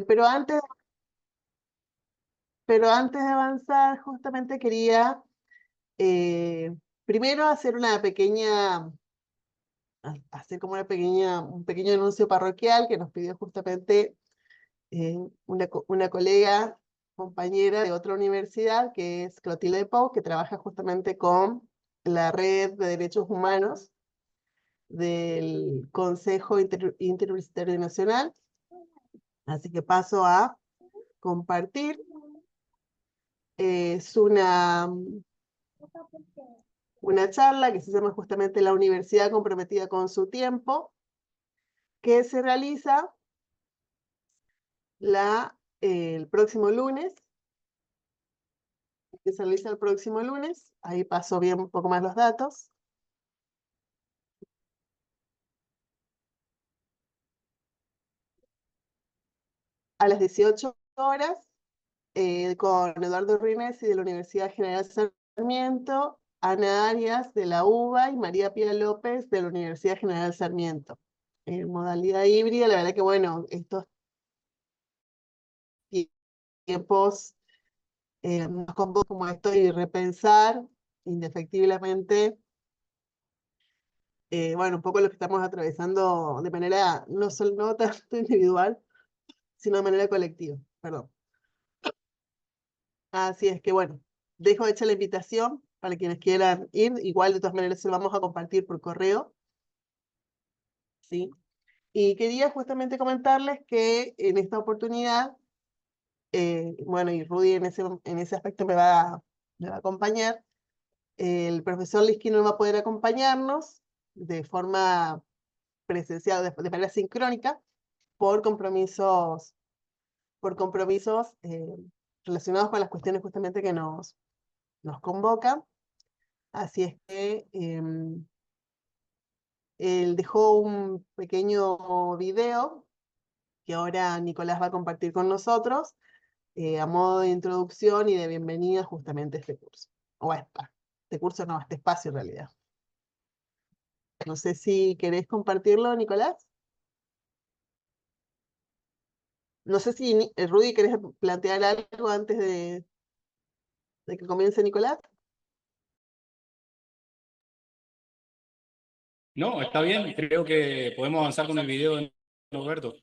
Pero antes de avanzar, justamente quería eh, primero hacer una pequeña, hacer como un pequeño anuncio parroquial que nos pidió justamente una colega, compañera de otra universidad, que es Clotilde Pou, que trabaja justamente con la Red de Derechos Humanos del Consejo Interuniversitario Nacional. Así que paso a compartir. Es una charla que se llama justamente La Universidad Comprometida con su Tiempo, que se realiza el próximo lunes, ahí paso bien un poco más los datos, a las 18 horas, con Eduardo Rinesi de la Universidad General Sarmiento, Ana Arias de la UBA y María Pía López de la Universidad General Sarmiento. En modalidad híbrida, la verdad que bueno, estos tiempos nos convocan como esto y repensar indefectiblemente, bueno, un poco lo que estamos atravesando de manera no solo no tanto individual, sino de manera colectiva. Perdón. Así es que bueno, dejo hecha la invitación para quienes quieran ir. Igual de todas maneras se lo vamos a compartir por correo, ¿sí? Y quería justamente comentarles que en esta oportunidad, bueno, y Rudy en ese aspecto me va a acompañar. El profesor Liski no va a poder acompañarnos de forma presencial, de manera sincrónica, por compromisos, por compromisos relacionados con las cuestiones justamente que nos convocan. Así es que él dejó un pequeño video que ahora Nicolás va a compartir con nosotros, a modo de introducción y de bienvenida justamente a este curso. O a este curso no, a este espacio en realidad. No sé si querés compartirlo, Nicolás. No sé si Rudy querés plantear algo antes de que comience Nicolás. No, está bien, creo que podemos avanzar con el video de Roberto.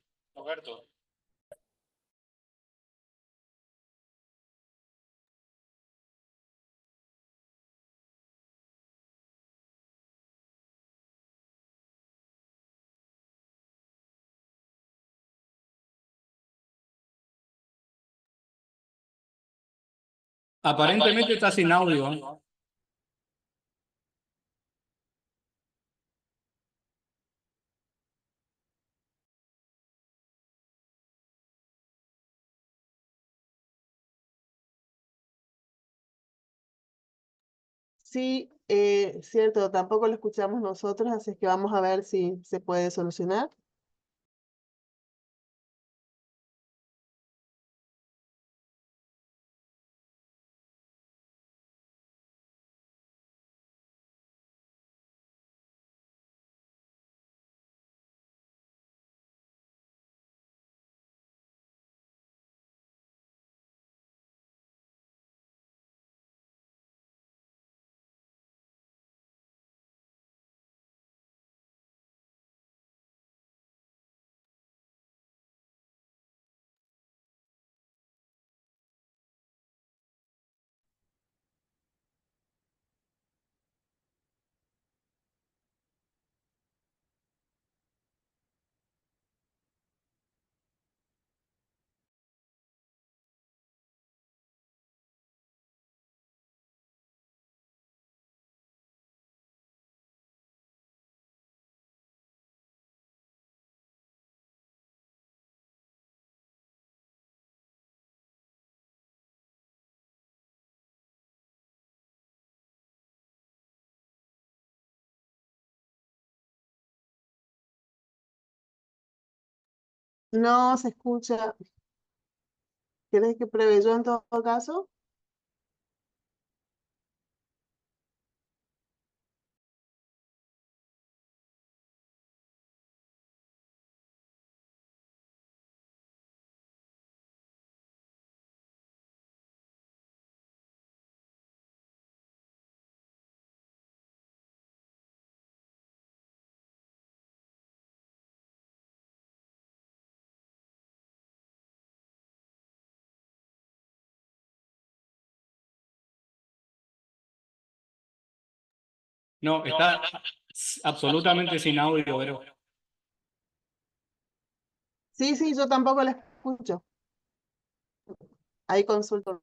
Aparentemente está sin audio, ¿eh? Sí, cierto, tampoco lo escuchamos nosotros, así es que vamos a ver si se puede solucionar. No se escucha. ¿Querés que pruebe yo en todo caso? No, está absolutamente sin audio, pero Sí, sí, yo tampoco la escucho. Ahí consulto.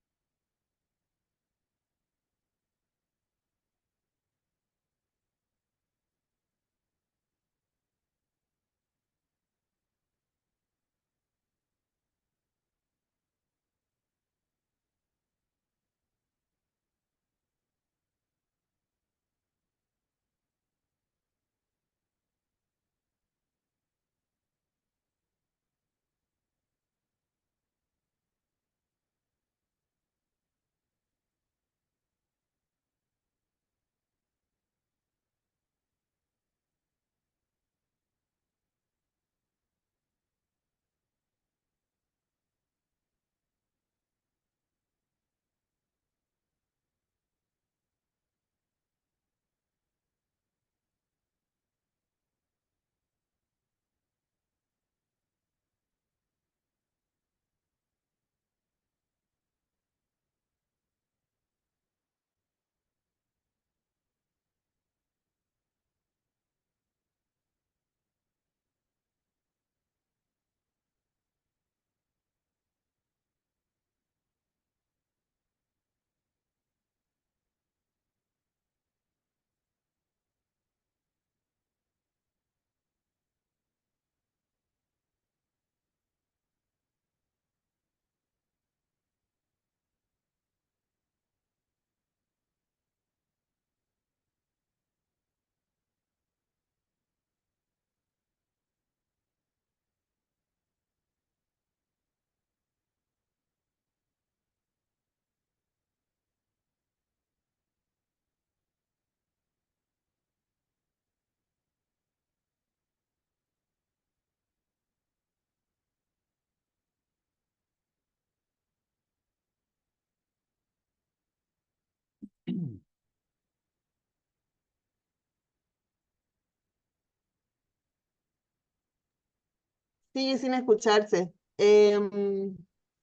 Sigue sin escucharse.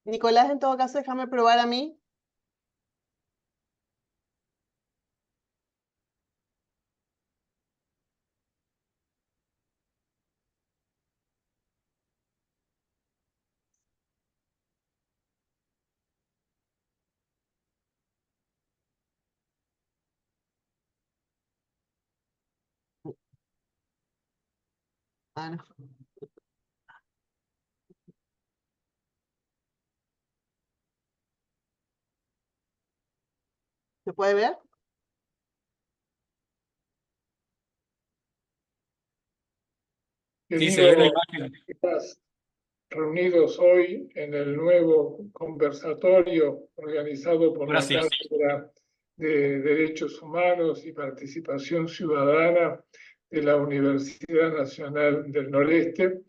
Nicolás, en todo caso, déjame probar a mí. Ah, no. ¿Se puede ver? sí se ve la Queridos, imagen. estás reunidos hoy en el nuevo conversatorio organizado por Ahora la sí. Cátedra de Derechos Humanos y Participación Ciudadana de la Universidad Nacional del Noreste.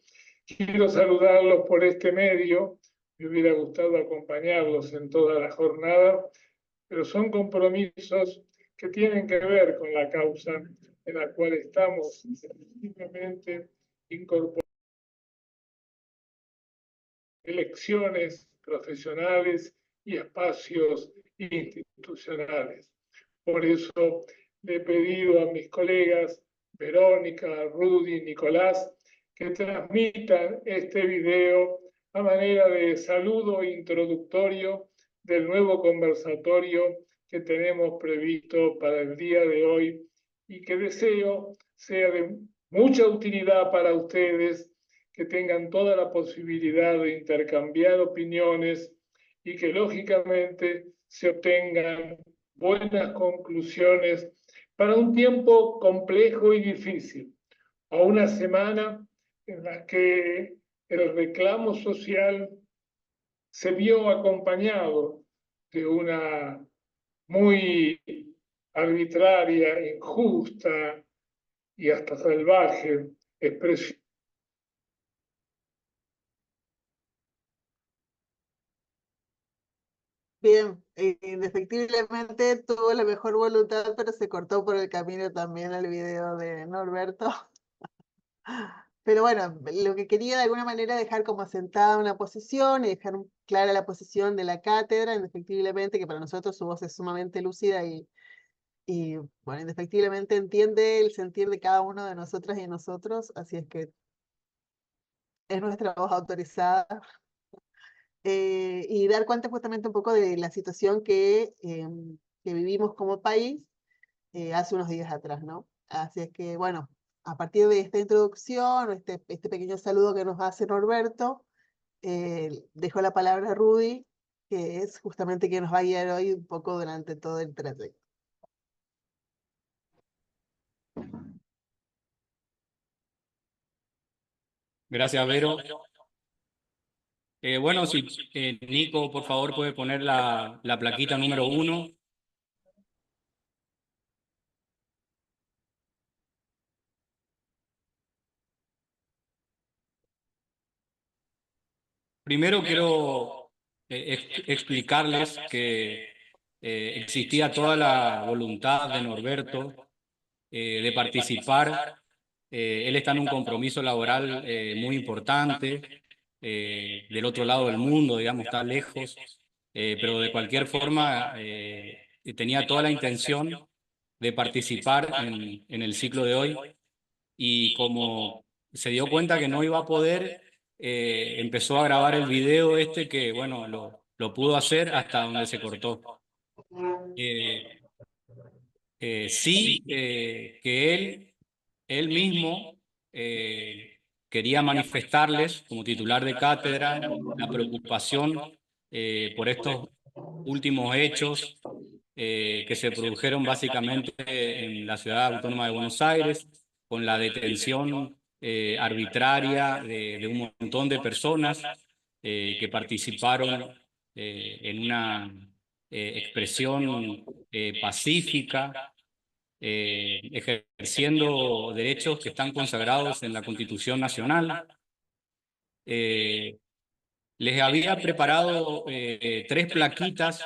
Quiero saludarlos por este medio. Me hubiera gustado acompañarlos en toda la jornada, pero son compromisos que tienen que ver con la causa en la cual estamos simplemente incorporando elecciones profesionales y espacios institucionales. Por eso le he pedido a mis colegas Verónica, Rudy, Nicolás, que transmitan este video a manera de saludo introductorio del nuevo conversatorio que tenemos previsto para el día de hoy y que deseo sea de mucha utilidad para ustedes, que tengan toda la posibilidad de intercambiar opiniones y que lógicamente se obtengan buenas conclusiones para un tiempo complejo y difícil, a una semana en la que el reclamo social se vio acompañado de una muy arbitraria, injusta y hasta salvaje expresión. Bien, indefectiblemente tuvo la mejor voluntad, pero se cortó por el camino también el video de Norberto. Pero bueno, lo que quería de alguna manera dejar como asentada una posición y dejar clara la posición de la cátedra, indefectiblemente que para nosotros su voz es sumamente lúcida y bueno, indefectiblemente entiende el sentir de cada uno de nosotras y nosotros, así es que es nuestra voz autorizada, y dar cuenta justamente un poco de la situación que vivimos como país hace unos días atrás, ¿no? Así es que, bueno, a partir de esta introducción, este pequeño saludo que nos hace Norberto, dejo la palabra a Rudy, que es justamente quien nos va a guiar hoy un poco durante todo el trayecto. Gracias, Vero. Bueno, si Nico, por favor, puede poner la plaquita número 1. Primero quiero explicarles que existía toda la voluntad de Norberto de participar. Él está en un compromiso laboral muy importante, del otro lado del mundo, digamos, está lejos, pero de cualquier forma tenía toda la intención de participar en el ciclo de hoy, y como se dio cuenta que no iba a poder, empezó a grabar el video este que, bueno, lo pudo hacer hasta donde se cortó. Eh, sí, que él mismo quería manifestarles como titular de cátedra la preocupación por estos últimos hechos que se produjeron básicamente en la ciudad autónoma de Buenos Aires, con la detención arbitraria de un montón de personas que participaron en una expresión pacífica, ejerciendo derechos que están consagrados en la Constitución Nacional. Les había preparado 3 plaquitas.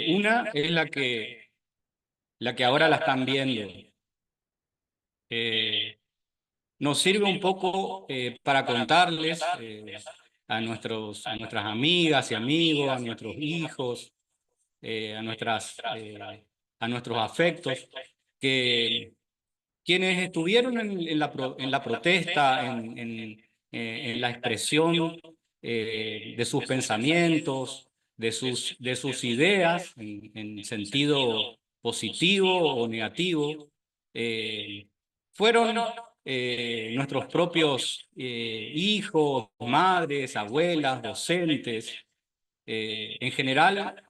Una es la que ahora la están viendo. Nos sirve un poco para contarles a nuestras amigas y amigos, a nuestros hijos, a nuestros afectos, que quienes estuvieron en la protesta, en la expresión de sus pensamientos, de sus ideas, en sentido positivo o negativo, fueron nuestros propios hijos, madres, abuelas, docentes. En general,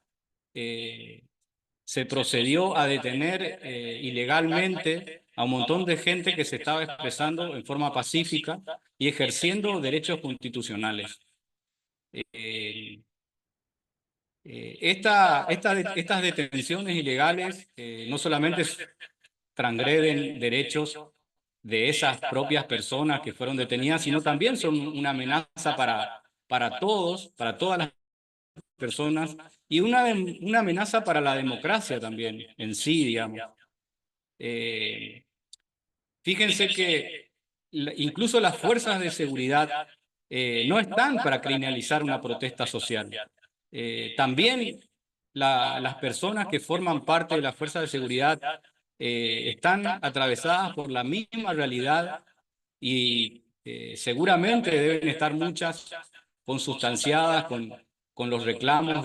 se procedió a detener ilegalmente a un montón de gente que se estaba expresando en forma pacífica y ejerciendo derechos constitucionales. Estas detenciones ilegales no solamente transgreden derechos de esas propias personas que fueron detenidas, sino también son una amenaza para todos, para todas las personas, y una amenaza para la democracia también en sí, digamos. Fíjense que incluso las fuerzas de seguridad no están para criminalizar una protesta social. También las personas que forman parte de las fuerzas de seguridad están atravesadas por la misma realidad, y seguramente deben estar muchas consustanciadas con los reclamos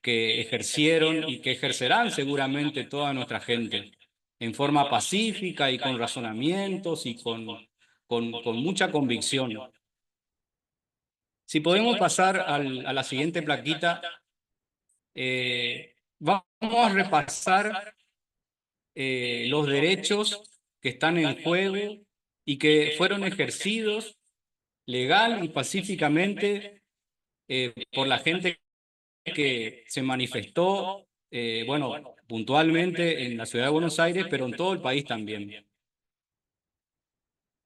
que ejercieron y que ejercerán seguramente toda nuestra gente en forma pacífica y con razonamientos y con mucha convicción. Si podemos pasar a la siguiente plaquita, vamos a repasar los derechos que están en juego y que fueron ejercidos legal y pacíficamente por la gente que se manifestó, bueno, puntualmente en la ciudad de Buenos Aires, pero en todo el país también.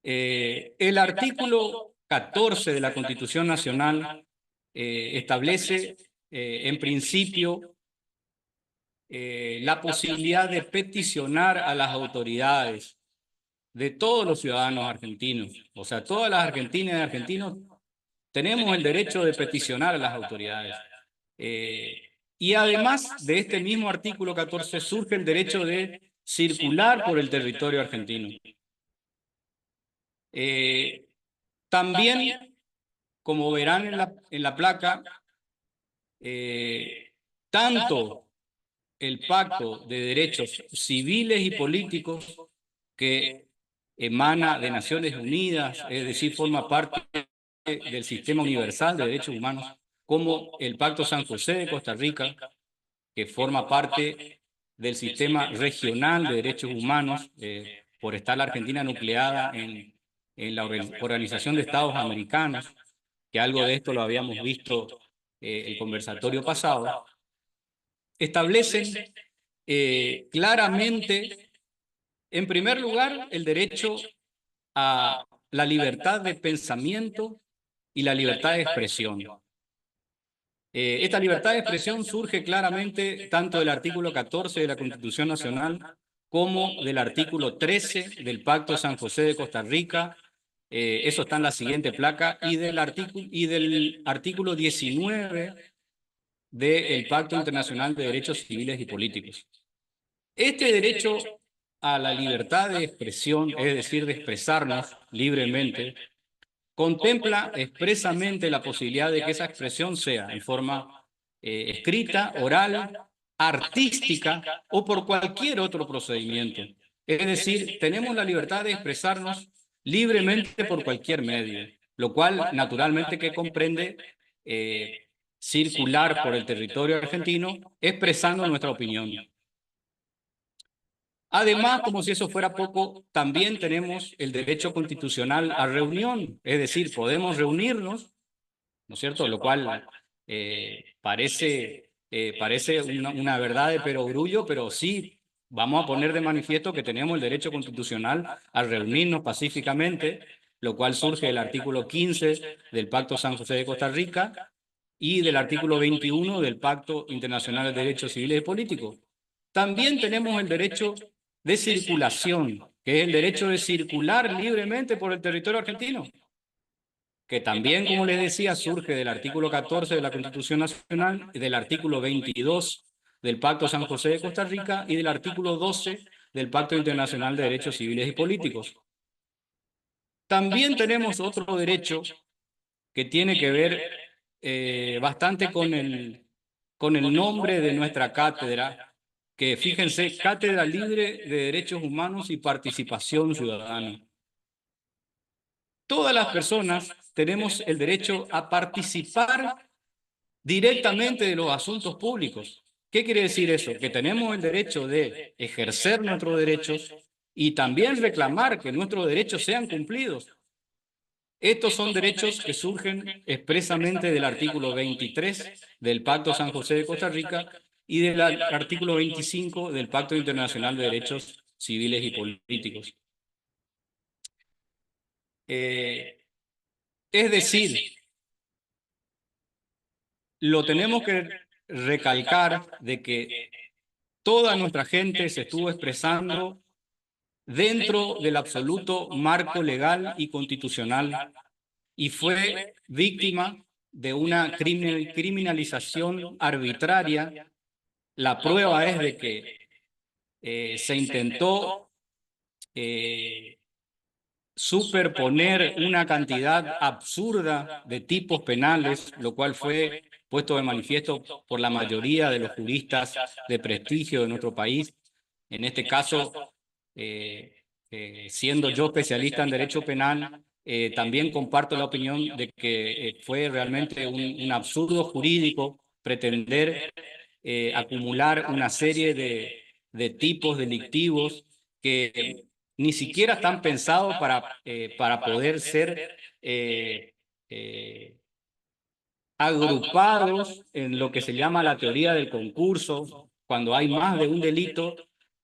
El artículo 14 de la Constitución Nacional establece, en principio, la posibilidad de peticionar a las autoridades de todos los ciudadanos argentinos. O sea, todas las argentinas y argentinos tenemos el derecho de peticionar a las autoridades. Y además de este mismo artículo 14 surge el derecho de circular por el territorio argentino. También, como verán en la placa, tanto el Pacto de Derechos Civiles y Políticos que emana de Naciones Unidas, es decir, forma parte del Sistema Universal de Derechos Humanos, como el Pacto San José de Costa Rica, que forma parte del Sistema Regional de Derechos Humanos, por estar la Argentina nucleada en la Organización de Estados Americanos, que algo de esto lo habíamos visto el conversatorio pasado, establecen claramente, en primer lugar, el derecho a la libertad de pensamiento y la libertad de expresión. Esta libertad de expresión surge claramente tanto del artículo 14 de la Constitución Nacional como del artículo 13 del Pacto de San José de Costa Rica. Eso está en la siguiente placa, y del artículo 19 del Pacto Internacional de Derechos Civiles y Políticos. Este derecho a la libertad de expresión, es decir, de expresarnos libremente, contempla expresamente la posibilidad de que esa expresión sea en forma escrita, oral, artística o por cualquier otro procedimiento. Es decir, tenemos la libertad de expresarnos libremente por cualquier medio, lo cual naturalmente que comprende circular por el territorio argentino expresando nuestra opinión. Además, como si eso fuera poco, también tenemos el derecho constitucional a reunión, es decir, podemos reunirnos, ¿no es cierto? Lo cual parece una verdad de perogrullo, pero sí vamos a poner de manifiesto que tenemos el derecho constitucional a reunirnos pacíficamente, lo cual surge del artículo 15 del Pacto San José de Costa Rica y del artículo 21 del Pacto Internacional de Derechos Civiles y Políticos. También tenemos el derecho de circulación, que es el derecho de circular libremente por el territorio argentino, que también, como les decía, surge del artículo 14 de la Constitución Nacional, del artículo 22 del Pacto San José de Costa Rica y del artículo 12 del Pacto Internacional de Derechos Civiles y Políticos. También tenemos otro derecho que tiene que ver bastante con el nombre de nuestra cátedra, que fíjense, Cátedra Libre de Derechos Humanos y Participación Ciudadana. Todas las personas tenemos el derecho a participar directamente de los asuntos públicos. ¿Qué quiere decir eso? Que tenemos el derecho de ejercer nuestros derechos y también reclamar que nuestros derechos sean cumplidos. Estos son derechos que surgen expresamente del artículo 23 del Pacto San José de Costa Rica y del artículo 25 del Pacto Internacional de Derechos Civiles y Políticos. Es decir, lo tenemos que recalcar de que toda nuestra gente se estuvo expresando dentro del absoluto marco legal y constitucional y fue víctima de una criminalización arbitraria. La prueba es de que se intentó superponer una cantidad absurda de tipos penales, lo cual fue puesto de manifiesto por la mayoría de los juristas de prestigio de nuestro país. En este caso, siendo yo especialista en derecho penal, también comparto la opinión de que fue realmente un absurdo jurídico pretender acumular una serie de tipos delictivos que ni siquiera están pensados para poder ser agrupados en lo que se llama la teoría del concurso. Cuando hay más de un delito,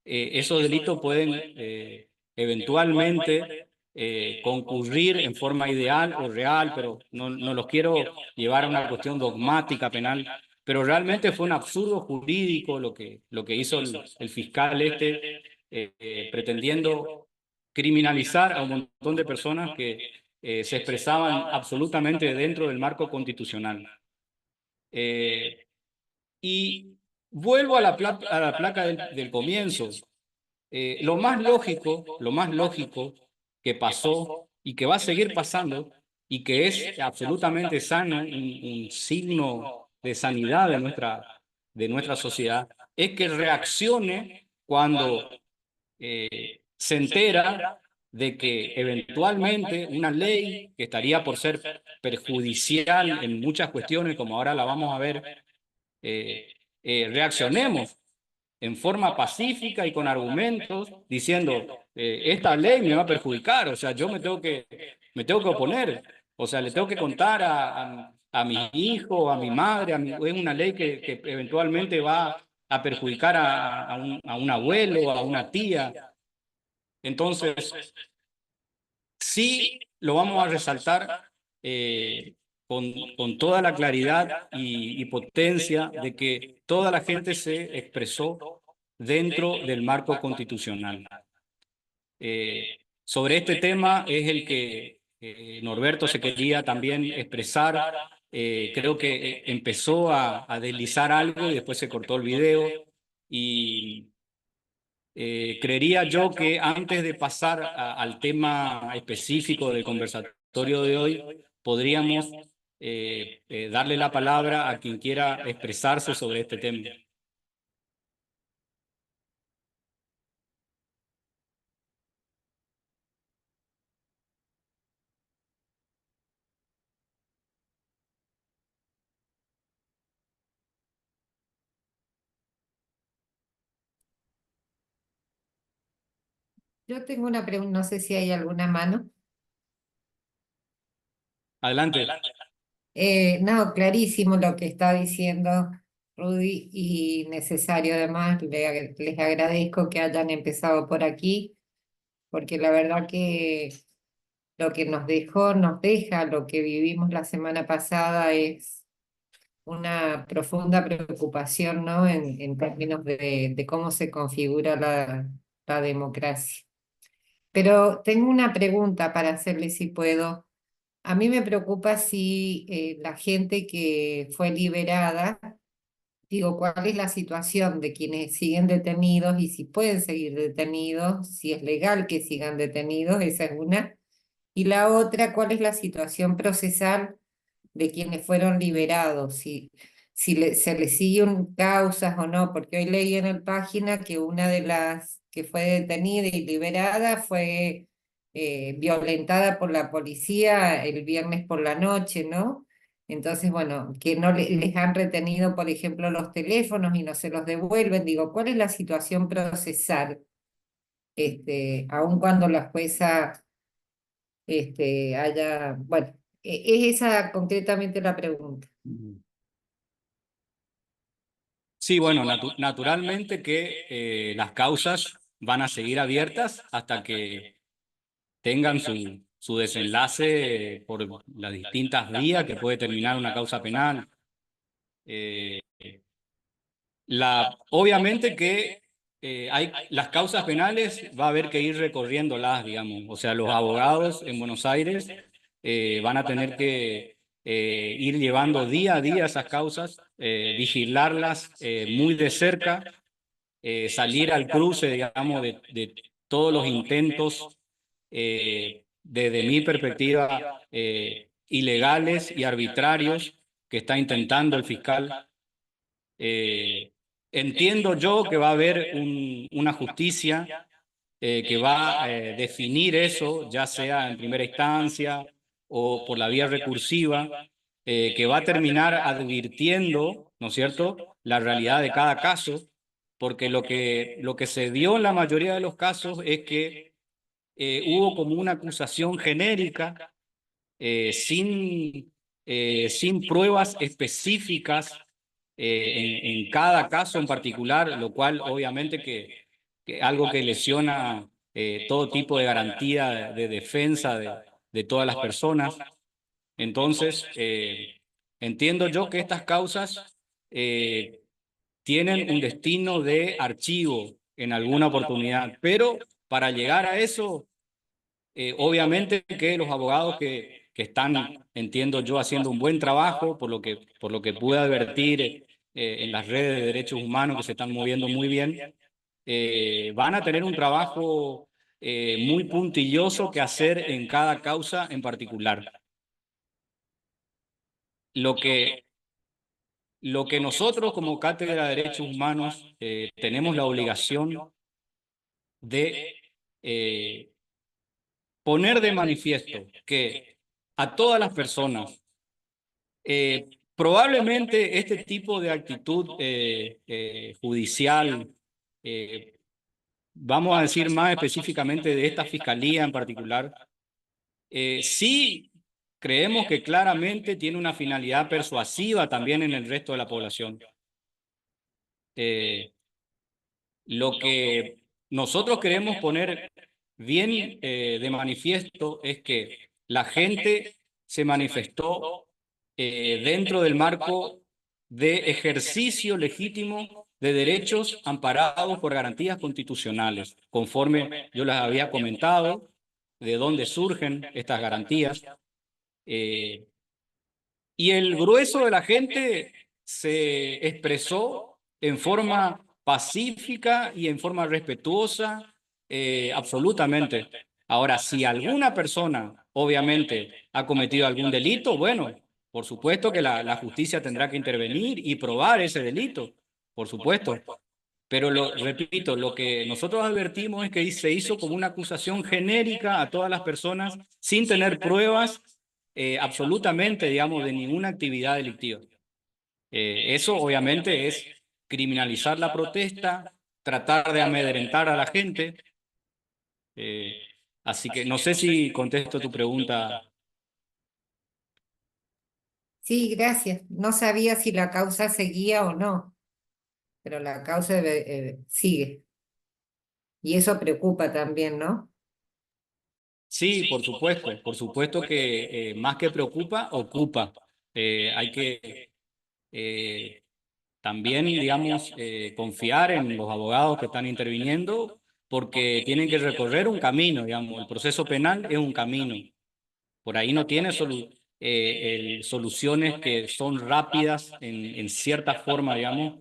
esos delitos pueden eventualmente concurrir en forma ideal o real, pero no los quiero llevar a una cuestión dogmática penal. Pero realmente fue un absurdo jurídico lo que hizo el fiscal pretendiendo criminalizar a un montón de personas que se expresaban absolutamente dentro del marco constitucional. Y vuelvo a a la placa del comienzo. Lo más lógico que pasó y que va a seguir pasando y que es absolutamente sano, un signo de sanidad de nuestra sociedad, es que reaccione cuando se entera de que eventualmente una ley que estaría por ser perjudicial en muchas cuestiones, como ahora la vamos a ver, reaccionemos en forma pacífica y con argumentos, diciendo, esta ley me va a perjudicar, o sea, yo me tengo que oponer, o sea, le tengo que contar a mi hijo, a mi madre, es una ley que eventualmente va a perjudicar a un abuelo, a una tía. Entonces, sí lo vamos a resaltar con toda la claridad y potencia de que toda la gente se expresó dentro del marco constitucional. Sobre este tema es el que Norberto se quería también expresar. Creo que empezó a deslizar algo y después se cortó el video. Y creería yo que antes de pasar al tema específico del conversatorio de hoy, podríamos darle la palabra a quien quiera expresarse sobre este tema. Yo tengo una pregunta, no sé si hay alguna mano. Adelante. No, clarísimo lo que está diciendo Rudy y necesario además. Les agradezco que hayan empezado por aquí, porque la verdad que lo que nos dejó, nos deja, lo que vivimos la semana pasada es una profunda preocupación, ¿no? En términos de cómo se configura la democracia. Pero tengo una pregunta para hacerle si puedo. A mí me preocupa si la gente que fue liberada, digo, cuál es la situación de quienes siguen detenidos y si pueden seguir detenidos, si es legal que sigan detenidos, esa es una. Y la otra, cuál es la situación procesal de quienes fueron liberados, si se les sigue causas o no, porque hoy leí en la página que una de las que fue detenida y liberada fue violentada por la policía el viernes por la noche, ¿no? Entonces, bueno, que no les han retenido, por ejemplo, los teléfonos y no se los devuelven. Digo, ¿cuál es la situación procesal? Aun cuando la jueza haya, bueno, es esa concretamente la pregunta. Sí, bueno, naturalmente que las causas van a seguir abiertas hasta que tengan su desenlace por las distintas vías que puede terminar una causa penal. Eh, obviamente que las causas penales va a haber que ir recorriéndolas, digamos. O sea, los abogados en Buenos Aires van a tener que ir llevando día a día esas causas, vigilarlas muy de cerca, salir al cruce, digamos, de todos los intentos, desde mi perspectiva, ilegales y arbitrarios que está intentando el fiscal. Entiendo yo que va a haber una justicia que va a definir eso, ya sea en primera instancia o por la vía recursiva, que va a terminar advirtiendo, ¿no es cierto?, la realidad de cada caso, porque lo que se dio en la mayoría de los casos es que hubo como una acusación genérica, sin pruebas específicas en cada caso en particular, lo cual obviamente que algo que lesiona todo tipo de garantía de defensa de todas las personas. Entonces, entiendo yo que estas causas tienen un destino de archivo en alguna oportunidad, pero para llegar a eso, obviamente que los abogados que están, entiendo yo, haciendo un buen trabajo, por lo que pude advertir en las redes de derechos humanos que se están moviendo muy bien, van a tener un trabajo muy puntilloso que hacer en cada causa en particular. Lo que nosotros como Cátedra de Derechos Humanos tenemos la obligación de poner de manifiesto que a todas las personas, probablemente este tipo de actitud judicial, vamos a decir más específicamente de esta fiscalía en particular, sí creemos que claramente tiene una finalidad persuasiva también en el resto de la población. Lo que nosotros queremos poner bien de manifiesto es que la gente se manifestó dentro del marco de ejercicio legítimo de derechos amparados por garantías constitucionales, conforme yo les había comentado, de dónde surgen estas garantías. Y el grueso de la gente se expresó en forma pacífica y en forma respetuosa, absolutamente. Ahora, si alguna persona, obviamente, ha cometido algún delito, bueno, por supuesto que la justicia tendrá que intervenir y probar ese delito, por supuesto. Pero repito, lo que nosotros advertimos es que se hizo como una acusación genérica a todas las personas sin tener pruebas absolutamente, digamos, de ninguna actividad delictiva. Eso obviamente es criminalizar la protesta, tratar de amedrentar a la gente. Así que no sé si contesto tu pregunta. Sí, gracias. No sabía si la causa seguía o no, pero la causa sigue. Y eso preocupa también, ¿no? Sí, por supuesto que más que preocupa, ocupa. Hay que también, digamos, confiar en los abogados que están interviniendo porque tienen que recorrer un camino, digamos. El proceso penal es un camino. Por ahí no tiene soluciones que son rápidas en cierta forma, digamos.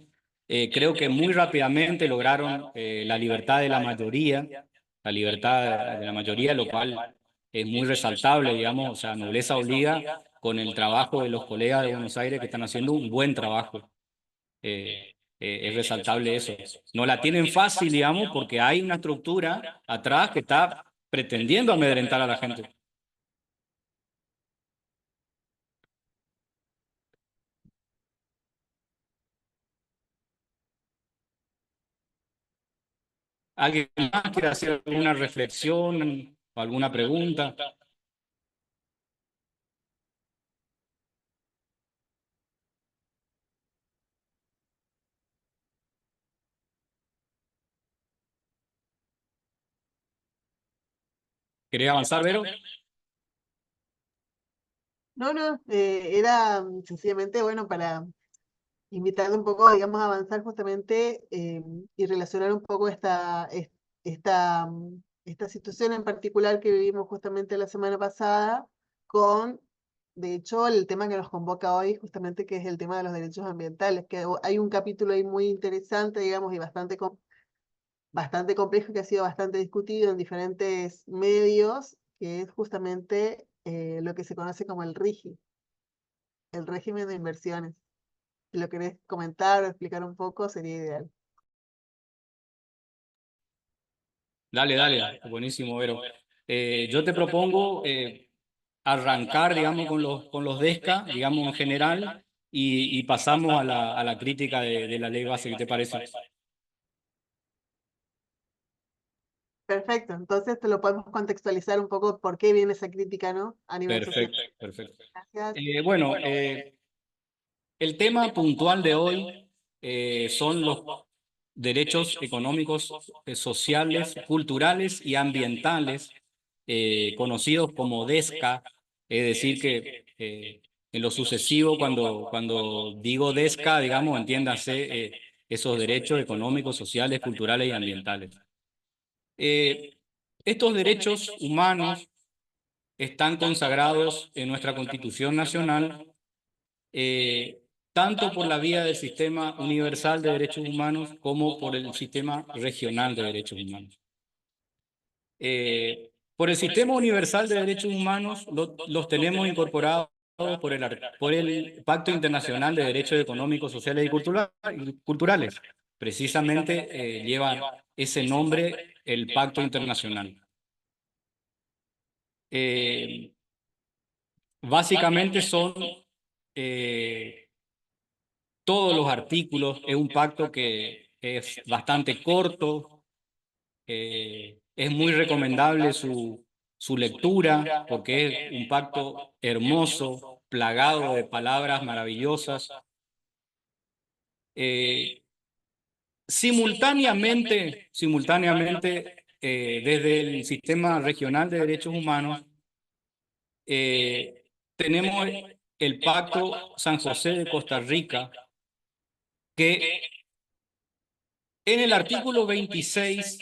Creo que muy rápidamente lograron la libertad de la libertad de la mayoría, lo cual es muy resaltable, digamos. O sea, Nobleza Obliga con el trabajo de los colegas de Buenos Aires que están haciendo un buen trabajo. Es resaltable eso. No la tienen fácil, digamos, porque hay una estructura atrás que está pretendiendo amedrentar a la gente. ¿Alguien más quiere hacer alguna reflexión o alguna pregunta? ¿Quería avanzar, Vero? No, no, era sencillamente, bueno, para invitarle un poco, digamos, a avanzar justamente y relacionar un poco esta situación en particular que vivimos justamente la semana pasada con, de hecho, el tema que nos convoca hoy, justamente que es el tema de los derechos ambientales, que hay un capítulo ahí muy interesante, digamos, y bastante complejo que ha sido bastante discutido en diferentes medios, que es justamente lo que se conoce como el RIGI, el régimen de inversiones. Si lo querés comentar o explicar un poco, sería ideal. Dale, dale, buenísimo, Vero. Yo te propongo arrancar, digamos, con los DESCA, digamos, en general, y pasamos a la crítica de la ley base, ¿qué te parece? Perfecto, entonces te lo podemos contextualizar un poco por qué viene esa crítica, ¿no? A nivel social. Perfecto, perfecto. Gracias. Bueno, el tema puntual de hoy son los derechos económicos, sociales, culturales y ambientales, conocidos como DESCA, es decir, que en lo sucesivo, cuando digo DESCA, digamos, entiéndase esos derechos económicos, sociales, culturales y ambientales. Estos derechos humanos están consagrados en nuestra Constitución Nacional tanto por la vía del sistema universal de derechos humanos como por el sistema regional de derechos humanos. Por el sistema universal de derechos humanos los tenemos incorporados por el Pacto Internacional de Derechos Económicos, Sociales y Culturales. Precisamente lleva ese nombre el Pacto Internacional. Básicamente son todos los artículos, es un pacto que es bastante corto, es muy recomendable su lectura porque es un pacto hermoso, plagado de palabras maravillosas. Simultáneamente, desde el sistema regional de derechos humanos, tenemos el Pacto San José de Costa Rica, que en el artículo 26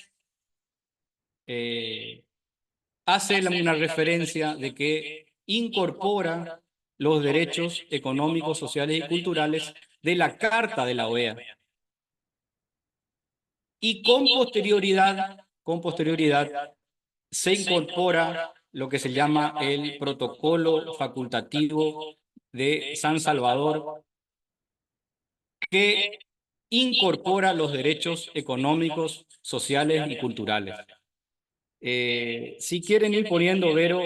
hace una referencia de que incorpora los derechos económicos, sociales y culturales de la Carta de la OEA. Y con posterioridad se incorpora lo que se llama el Protocolo Facultativo de San Salvador, que incorpora los derechos económicos, sociales y culturales. Si quieren ir poniendo, Vero,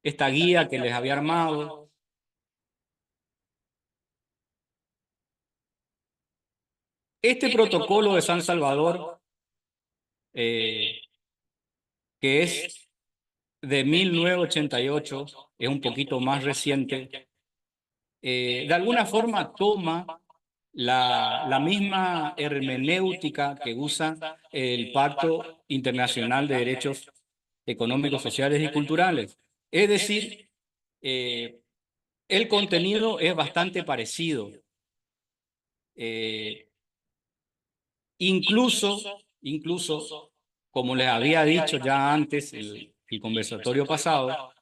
esta guía que les había armado. Este protocolo de San Salvador, que es de 1988, es un poquito más reciente, de alguna forma toma la misma hermenéutica que usa el Pacto Internacional de Derechos Económicos, Sociales y Culturales. Es decir, el contenido es bastante parecido. Incluso, como les había dicho ya antes, el conversatorio pasado,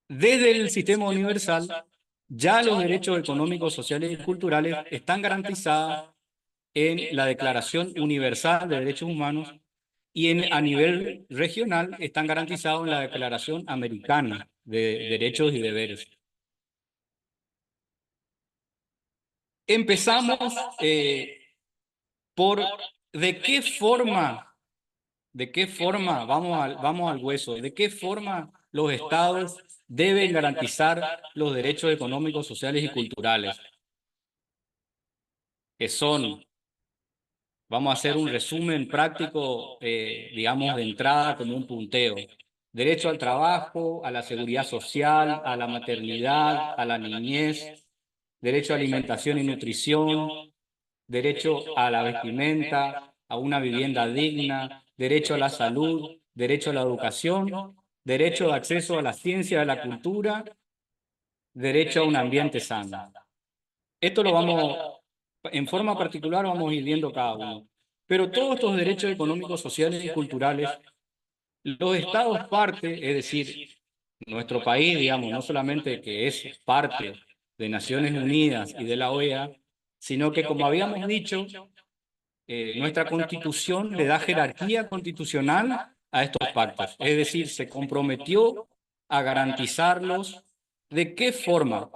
desde el sistema universal, ya los derechos económicos, sociales y culturales están garantizados en la Declaración Universal de Derechos Humanos y a nivel regional están garantizados en la Declaración Americana de Derechos y Deberes. Empezamos por de qué forma, vamos al hueso, de qué forma los estados deben garantizar los derechos económicos, sociales y culturales, que son, vamos a hacer un resumen práctico, digamos, de entrada como un punteo. Derecho al trabajo, a la seguridad social, a la maternidad, a la niñez, derecho a alimentación y nutrición, derecho a la vestimenta, a una vivienda digna, derecho a la salud, derecho a la educación, derecho de acceso a la ciencia y a la cultura, derecho a un ambiente sano. Esto lo vamos, en forma particular, vamos a ir viendo cada uno. Pero todos estos derechos económicos, sociales y culturales, los estados parte, es decir, nuestro país, digamos, no solamente que es parte de Naciones Unidas y de la OEA, sino que, como habíamos dicho, nuestra Constitución le da jerarquía constitucional a estos pactos. Es decir, se comprometió a garantizarlos. ¿De qué forma?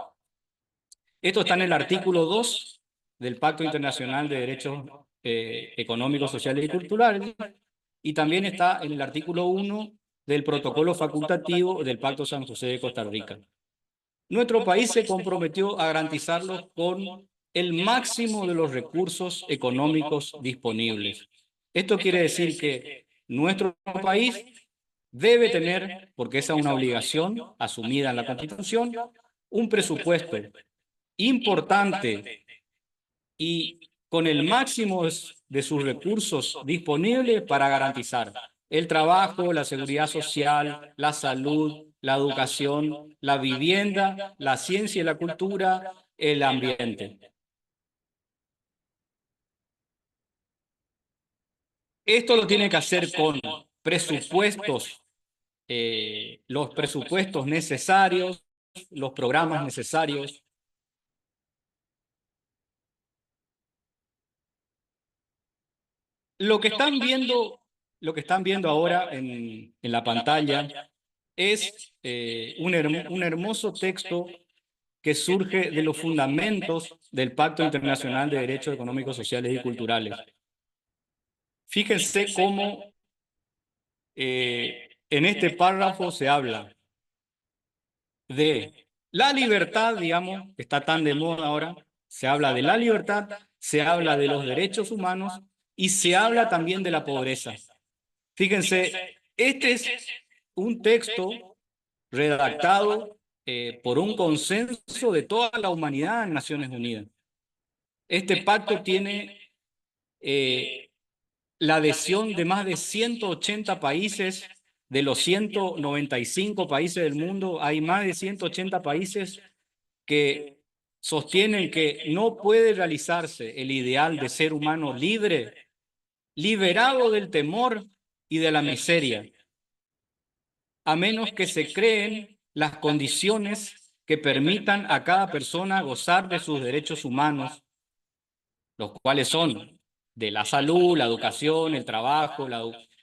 Esto está en el artículo 2 del Pacto Internacional de Derechos Económicos, Sociales y Culturales, y también está en el artículo 1 del Protocolo Facultativo del Pacto San José de Costa Rica. Nuestro país se comprometió a garantizarlos con el máximo de los recursos económicos disponibles. Esto quiere decir que nuestro país debe tener, porque esa es una obligación asumida en la Constitución, un presupuesto importante y con el máximo de sus recursos disponibles para garantizar el trabajo, la seguridad social, la salud, la educación, la vivienda, la ciencia y la cultura, el ambiente. Esto lo tiene que hacer con presupuestos, los presupuestos necesarios los programas necesarios. Lo que están viendo ahora en la pantalla es un hermoso texto que surge de los fundamentos del Pacto Internacional de Derechos Económicos, Sociales y Culturales. Fíjense cómo en este párrafo se habla de la libertad, digamos, que está tan de moda ahora, se habla de la libertad, se habla de los derechos humanos y se habla también de la pobreza. Fíjense, este es un texto redactado por un consenso de toda la humanidad en Naciones Unidas. Este pacto tiene la adhesión de más de 180 países. De los 195 países del mundo, hay más de 180 países que sostienen que no puede realizarse el ideal de ser humano libre, liberado del temor y de la miseria, a menos que se creen las condiciones que permitan a cada persona gozar de sus derechos humanos, los cuales son de la salud, la educación, el trabajo, la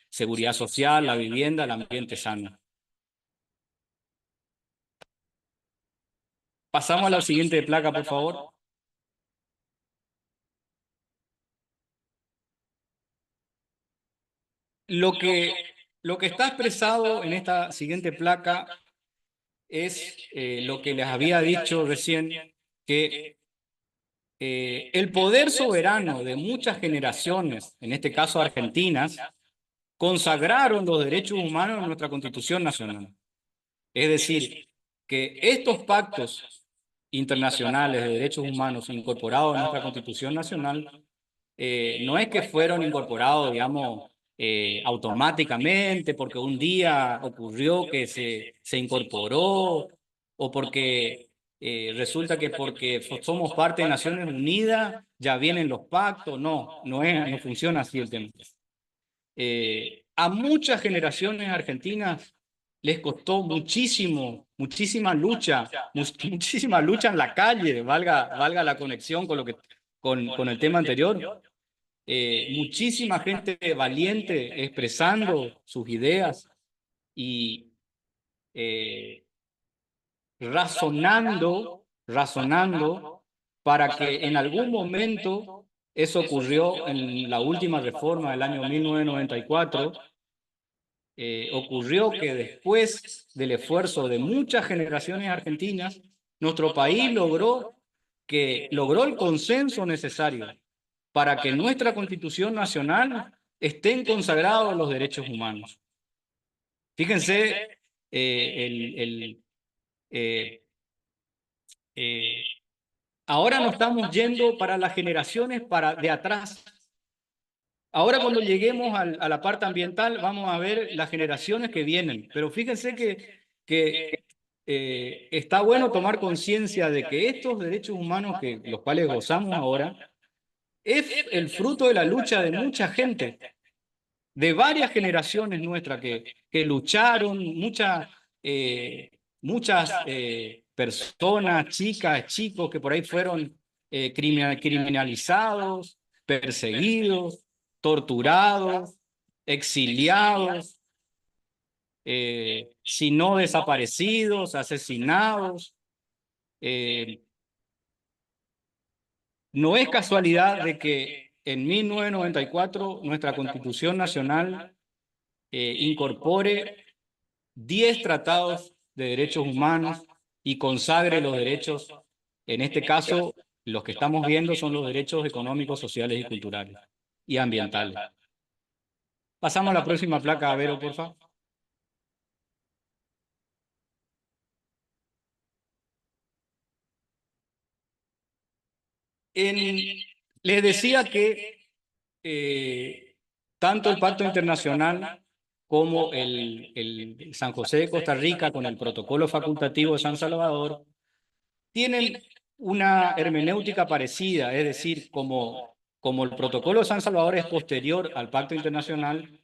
seguridad social, la vivienda, el ambiente sano. Pasamos a la siguiente placa, por favor. Lo que está expresado en esta siguiente placa es lo que les había dicho recién, que el poder soberano de muchas generaciones, en este caso argentinas, consagraron los derechos humanos en nuestra Constitución Nacional. Es decir, que estos pactos internacionales de derechos humanos incorporados en nuestra Constitución Nacional no es que fueron incorporados, digamos, automáticamente porque un día ocurrió que se incorporó o porque resulta que porque somos parte de Naciones Unidas ya vienen los pactos. No funciona así el tema. A muchas generaciones argentinas les costó muchísima lucha en la calle, valga la conexión con el tema anterior. Muchísima gente valiente expresando sus ideas y razonando para que en algún momento, eso ocurrió en la última reforma del año 1994, ocurrió que después del esfuerzo de muchas generaciones argentinas, nuestro país logró el consenso necesario para que en nuestra Constitución Nacional estén consagrados los derechos humanos. Fíjense, ahora nos estamos yendo para las generaciones de atrás. Ahora cuando lleguemos a la parte ambiental vamos a ver las generaciones que vienen, pero fíjense que está bueno tomar conciencia de que estos derechos humanos los cuales gozamos ahora es el fruto de la lucha de mucha gente, de varias generaciones nuestras que lucharon, muchas personas, chicas, chicos que por ahí fueron criminalizados, perseguidos, torturados, exiliados, si no desaparecidos, asesinados. No es casualidad de que en 1994 nuestra Constitución Nacional incorpore 10 tratados de derechos humanos y consagre los derechos, en este caso, los que estamos viendo son los derechos económicos, sociales y culturales y ambientales. Pasamos a la próxima placa, Vero, por favor. Les decía que tanto el Pacto Internacional como el San José de Costa Rica con el Protocolo Facultativo de San Salvador tienen una hermenéutica parecida, es decir, como el Protocolo de San Salvador es posterior al Pacto Internacional,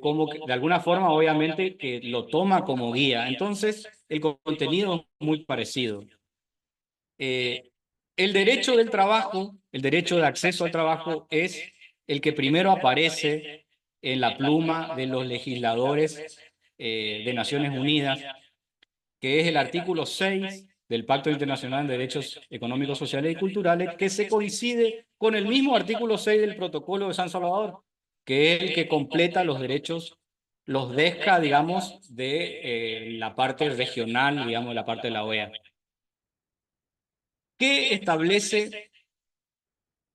como que, de alguna forma, obviamente, que lo toma como guía. Entonces, el contenido es muy parecido. El derecho del trabajo, el derecho de acceso al trabajo es el que primero aparece en la pluma de los legisladores de Naciones Unidas, que es el artículo 6 del Pacto Internacional de Derechos Económicos, Sociales y Culturales, que se coincide con el mismo artículo 6 del Protocolo de San Salvador, que es el que completa los derechos, los DESCA, digamos, de la parte regional, digamos, de la parte de la OEA. ¿Qué establece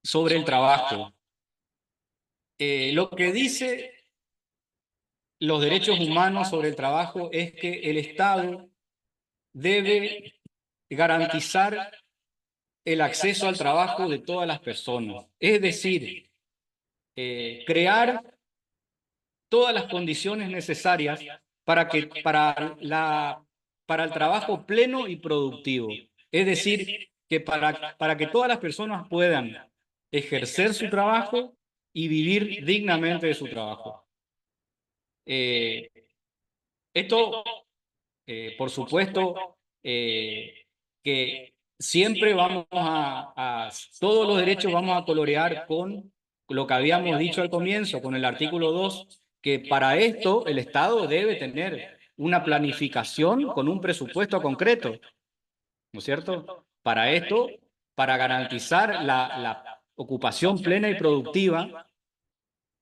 sobre el trabajo? Lo que dice los derechos humanos sobre el trabajo es que el Estado debe garantizar el acceso al trabajo de todas las personas. Es decir, crear todas las condiciones necesarias para el trabajo pleno y productivo. Es decir, que para que todas las personas puedan ejercer su trabajo y vivir dignamente de su trabajo. Esto, por supuesto, que siempre todos los derechos vamos a colorear con lo que habíamos dicho al comienzo, con el artículo 2, que para esto el Estado debe tener una planificación con un presupuesto concreto, ¿no es cierto? Para esto, para garantizar la ocupación plena y productiva,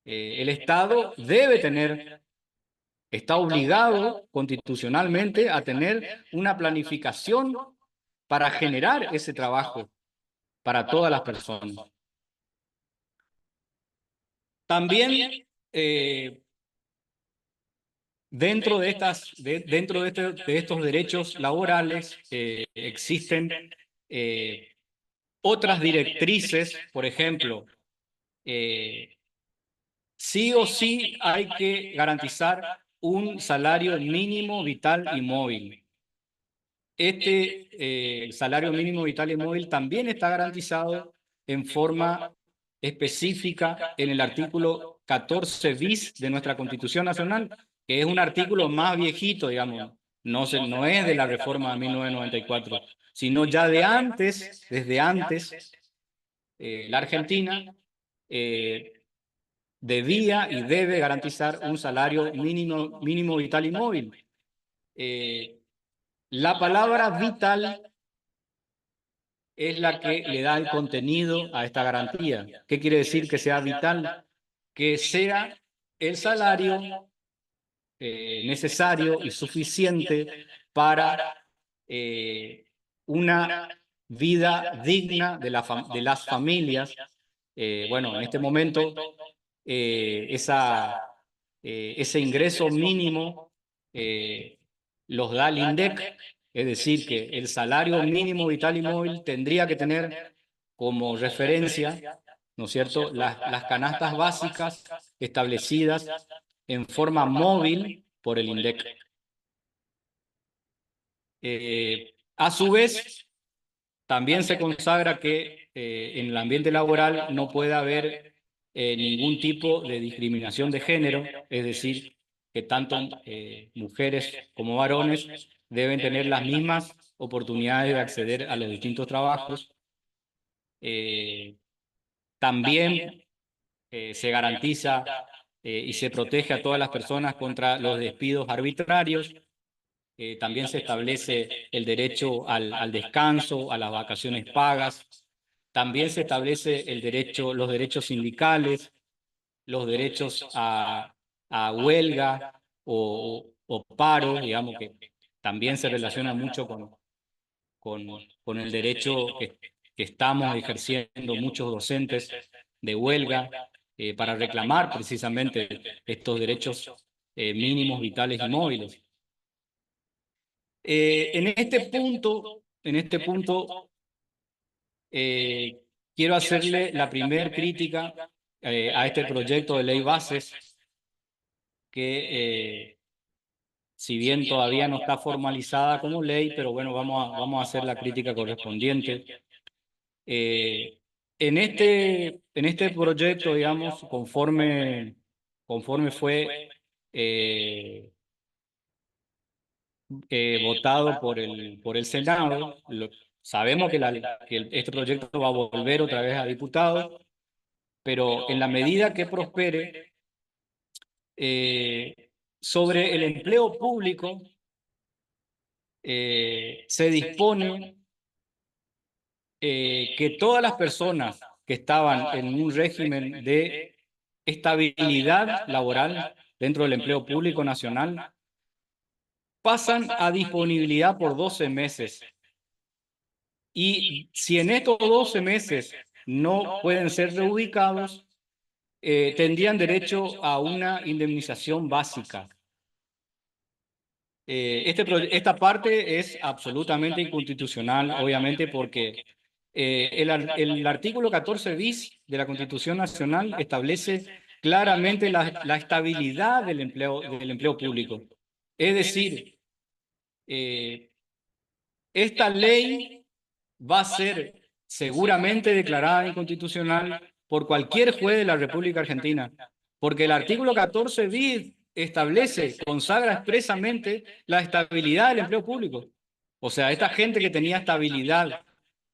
el Estado debe tener, está obligado constitucionalmente a tener una planificación para generar ese trabajo para todas las personas. También dentro de estos derechos laborales existen otras directrices, por ejemplo, sí o sí hay que garantizar un salario mínimo vital y móvil. Este salario mínimo vital y móvil también está garantizado en forma específica en el artículo 14 bis de nuestra Constitución Nacional, que es un artículo más viejito, digamos, no es de la reforma de 1994, sino ya de antes, desde antes, la Argentina debía y debe garantizar un salario mínimo vital y móvil. La palabra vital es la que le da el contenido a esta garantía. ¿Qué quiere decir que sea vital? Que sea el salario necesario y suficiente para una vida digna de las familias. Bueno, en este momento, ese ingreso mínimo los da el INDEC, es decir, que el salario mínimo vital y móvil tendría que tener como referencia, ¿no es cierto?, las canastas básicas establecidas en forma móvil por el INDEC. A su vez, también se consagra que en el ambiente laboral no puede haber ningún tipo de discriminación de género, es decir, que tanto mujeres como varones deben tener las mismas oportunidades de acceder a los distintos trabajos. También se garantiza y se protege a todas las personas contra los despidos arbitrarios. También se establece el derecho al descanso, a las vacaciones pagas. También se establece los derechos sindicales, los derechos a huelga o paro, digamos que también se relaciona mucho con el derecho que estamos ejerciendo muchos docentes de huelga para reclamar precisamente estos derechos mínimos, vitales y móviles. En este punto quiero hacerle la primer crítica a este proyecto de ley bases, que si bien todavía no está formalizada como ley, pero bueno, vamos a hacer la crítica correspondiente. En este proyecto, digamos, conforme fue votado por el Senado. Sabemos que este proyecto va a volver otra vez a diputados, pero en la medida que prospere, sobre el empleo público, se dispone que todas las personas que estaban en un régimen de estabilidad laboral dentro del empleo público nacional pasan a disponibilidad por 12 meses. Y si en estos 12 meses no pueden ser reubicados, tendrían derecho a una indemnización básica. Esta parte es absolutamente inconstitucional, obviamente, porque el artículo 14 bis de la Constitución Nacional establece claramente la estabilidad del empleo público. Es decir, esta ley va a ser seguramente declarada inconstitucional por cualquier juez de la República Argentina, porque el artículo 14 bis establece, consagra expresamente la estabilidad del empleo público. O sea, esta gente que tenía estabilidad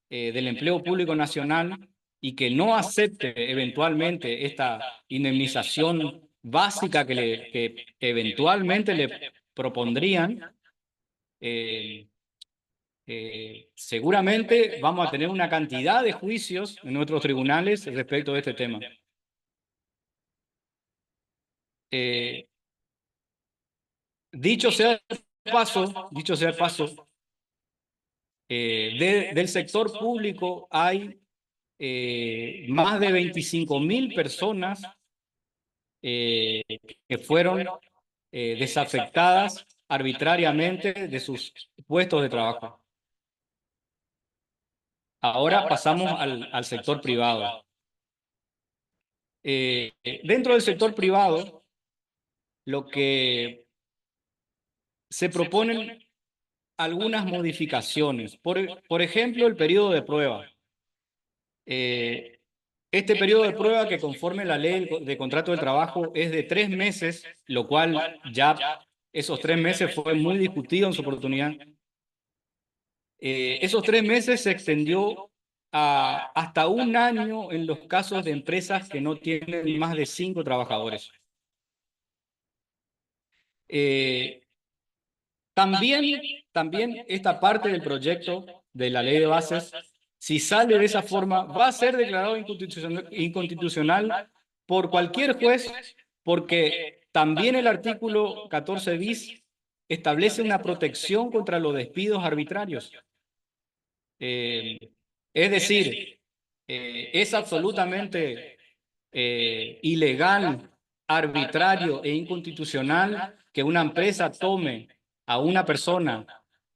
del empleo público nacional y que no acepte eventualmente esta indemnización básica que eventualmente le propondrían, seguramente vamos a tener una cantidad de juicios en nuestros tribunales respecto de este tema. Dicho sea el paso, del sector público hay más de 25.000 personas que fueron desafectadas arbitrariamente de sus puestos de trabajo. Ahora pasamos al sector privado. Dentro del sector privado, lo que se proponen algunas modificaciones. Por ejemplo, el periodo de prueba. Este periodo de prueba, que conforme la ley de contrato del trabajo es de 3 meses, lo cual ya esos 3 meses fue muy discutido en su oportunidad. Esos 3 meses se extendió a hasta 1 año en los casos de empresas que no tienen más de 5 trabajadores. También esta parte del proyecto de la ley de bases, si sale de esa forma, va a ser declarado inconstitucional por cualquier juez, porque también el artículo 14 bis establece una protección contra los despidos arbitrarios. Es decir, es absolutamente ilegal, arbitrario e inconstitucional que una empresa tome a una persona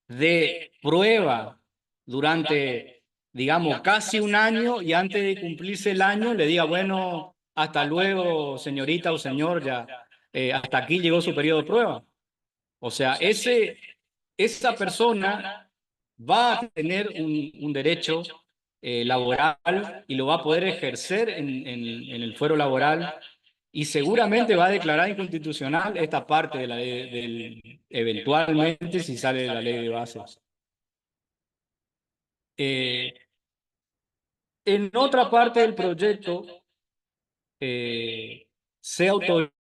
de prueba durante, digamos, casi 1 año y antes de cumplirse el año le diga, bueno, hasta luego, señorita o señor, ya hasta aquí llegó su periodo de prueba. O sea, esa persona va a tener un derecho laboral y lo va a poder ejercer en el fuero laboral, y seguramente va a declarar inconstitucional esta parte de la ley, eventualmente si sale de la ley de bases. En otra parte del proyecto se autoriza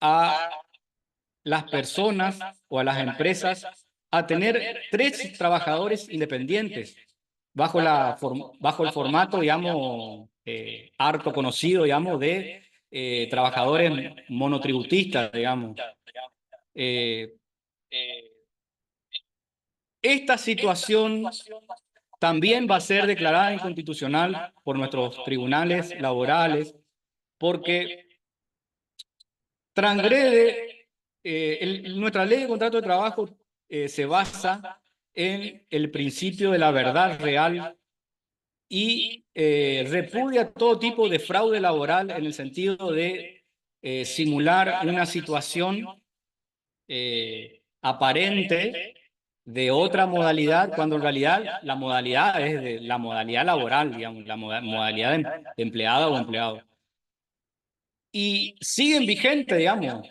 a las personas o a las empresas a tener 3 trabajadores independientes bajo el formato, digamos, harto conocido, digamos, de trabajadores monotributistas, digamos. Esta situación también va a ser declarada inconstitucional por nuestros tribunales laborales, porque transgrede, nuestra ley de contrato de trabajo se basa en el principio de la verdad real y repudia todo tipo de fraude laboral en el sentido de simular una situación aparente de otra modalidad, cuando en realidad la modalidad es de la modalidad laboral, digamos, la modalidad de empleada o empleado. y siguen vigentes, digamos.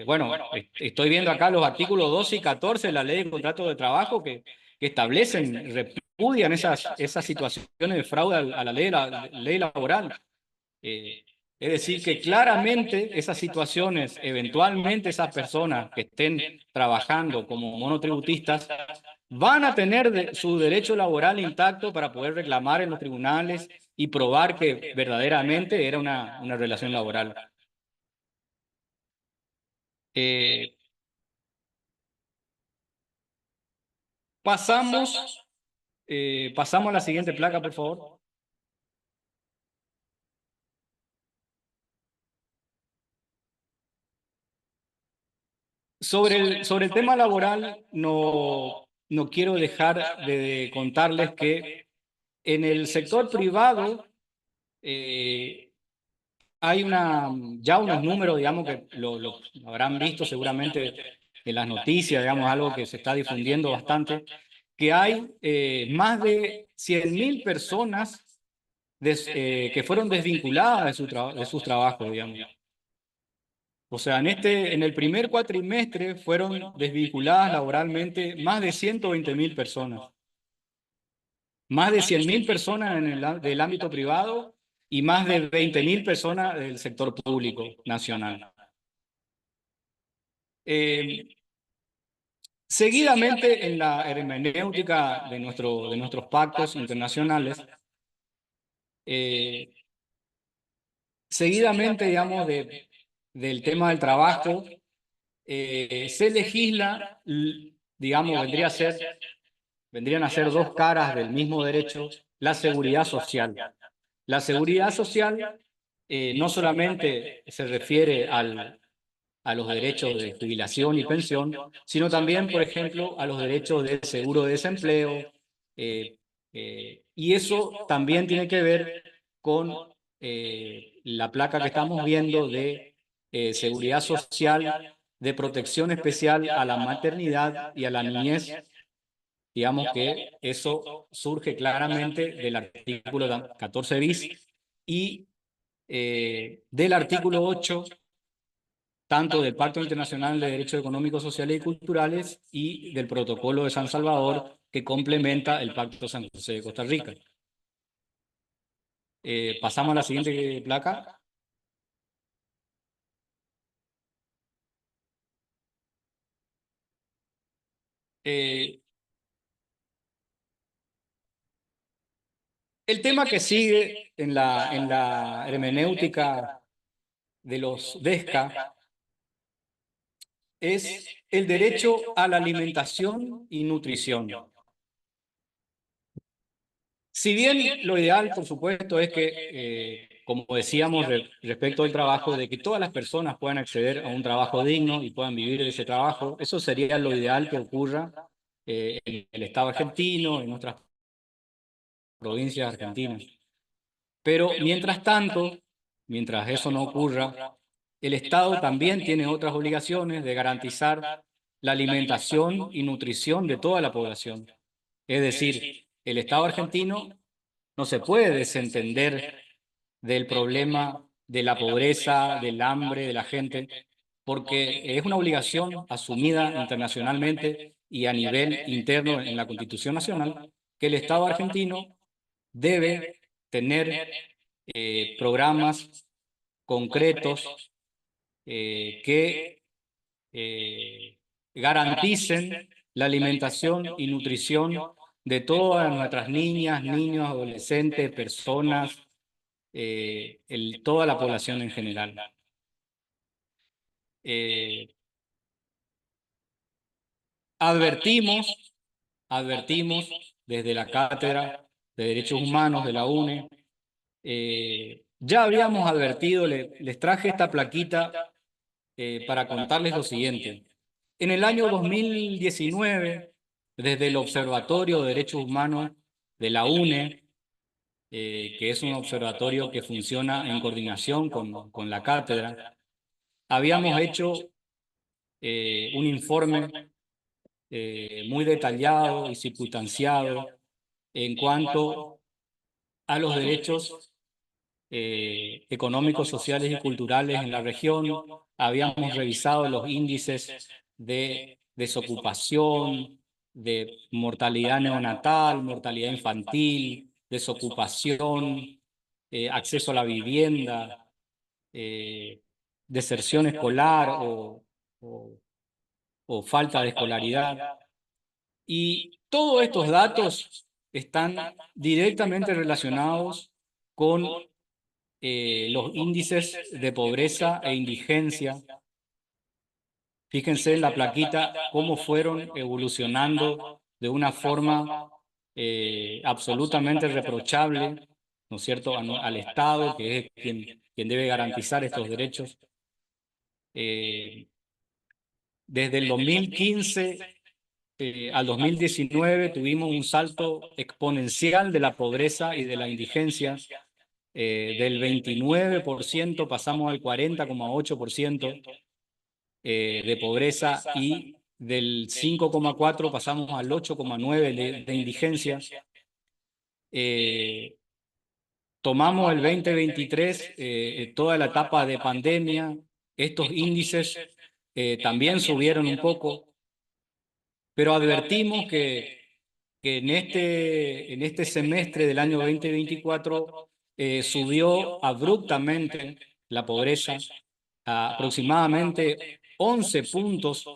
Bueno, estoy viendo acá los artículos 12 y 14 de la Ley de Contrato de Trabajo que establecen, repudian esas situaciones de fraude a la ley laboral. Es decir, que claramente esas situaciones, eventualmente esas personas que estén trabajando como monotributistas, van a tener su derecho laboral intacto para poder reclamar en los tribunales y probar que verdaderamente era una relación laboral. Eh, pasamos, pasamos a la siguiente placa, por favor. Sobre el tema laboral, no quiero dejar de contarles que en el sector privado hay ya unos números, digamos, que lo habrán visto seguramente en las noticias, digamos, algo que se está difundiendo bastante, que hay más de 100.000 personas que fueron desvinculadas de sus trabajos, digamos. O sea, en el primer cuatrimestre fueron desvinculadas laboralmente más de 120.000 personas. Más de 100.000 personas del ámbito privado y más de 20.000 personas del sector público nacional. Seguidamente, en la hermenéutica de nuestros pactos internacionales, seguidamente, digamos, del tema del trabajo, se legisla, digamos, vendrían a ser dos caras del mismo derecho, la seguridad social. La seguridad social no solamente se refiere a los derechos de jubilación y pensión, sino también, por ejemplo, a los derechos de seguro de desempleo, y eso también tiene que ver con la placa que estamos viendo de seguridad social, de protección especial a la maternidad y a la niñez. Digamos que eso surge claramente del artículo 14 bis y del artículo 8, tanto del Pacto Internacional de Derechos Económicos, Sociales y Culturales y del Protocolo de San Salvador, que complementa el Pacto San José de Costa Rica. Pasamos a la siguiente placa. El tema que sigue en la hermenéutica de los DESCA es el derecho a la alimentación y nutrición. Si bien lo ideal, por supuesto, es que, como decíamos respecto al trabajo, de que todas las personas puedan acceder a un trabajo digno y puedan vivir de ese trabajo, eso sería lo ideal que ocurra en el Estado argentino, en nuestras provincias argentinas. Pero mientras tanto, mientras eso no ocurra, el Estado también tiene otras obligaciones de garantizar la alimentación y nutrición de toda la población. Es decir, el Estado argentino no se puede desentender del problema de la pobreza, del hambre de la gente, porque es una obligación asumida internacionalmente y a nivel interno en la Constitución Nacional, que el Estado argentino debe tener programas concretos que garanticen la alimentación y nutrición de todas nuestras niñas, niños, adolescentes, personas, toda la población en general. Advertimos desde la Cátedra de Derechos Humanos de la UNE, ya habíamos advertido, les traje esta plaquita para contarles lo siguiente. En el año 2019, desde el Observatorio de Derechos Humanos de la UNE, que es un observatorio que funciona en coordinación con la cátedra, habíamos hecho un informe muy detallado y circunstanciado en cuanto a los derechos económicos, sociales y culturales en la región. Habíamos revisado los índices de desocupación, de mortalidad neonatal, mortalidad infantil, desocupación, acceso a la vivienda, deserción escolar o, o falta de escolaridad. Y todos estos datos están directamente relacionados con los índices de pobreza e indigencia. Fíjense en la plaquita cómo fueron evolucionando de una forma absolutamente reprochable, ¿no es cierto?, al Estado, que es quien debe garantizar estos derechos. Desde el 2015 al 2019 tuvimos un salto exponencial de la pobreza y de la indigencia. Del 29% pasamos al 40,8% de pobreza y del 5,4% pasamos al 8,9% de indigencia. Tomamos el 2023, toda la etapa de pandemia, estos índices también subieron un poco, pero advertimos que en este semestre del año 2024 subió abruptamente la pobreza a aproximadamente 11 puntos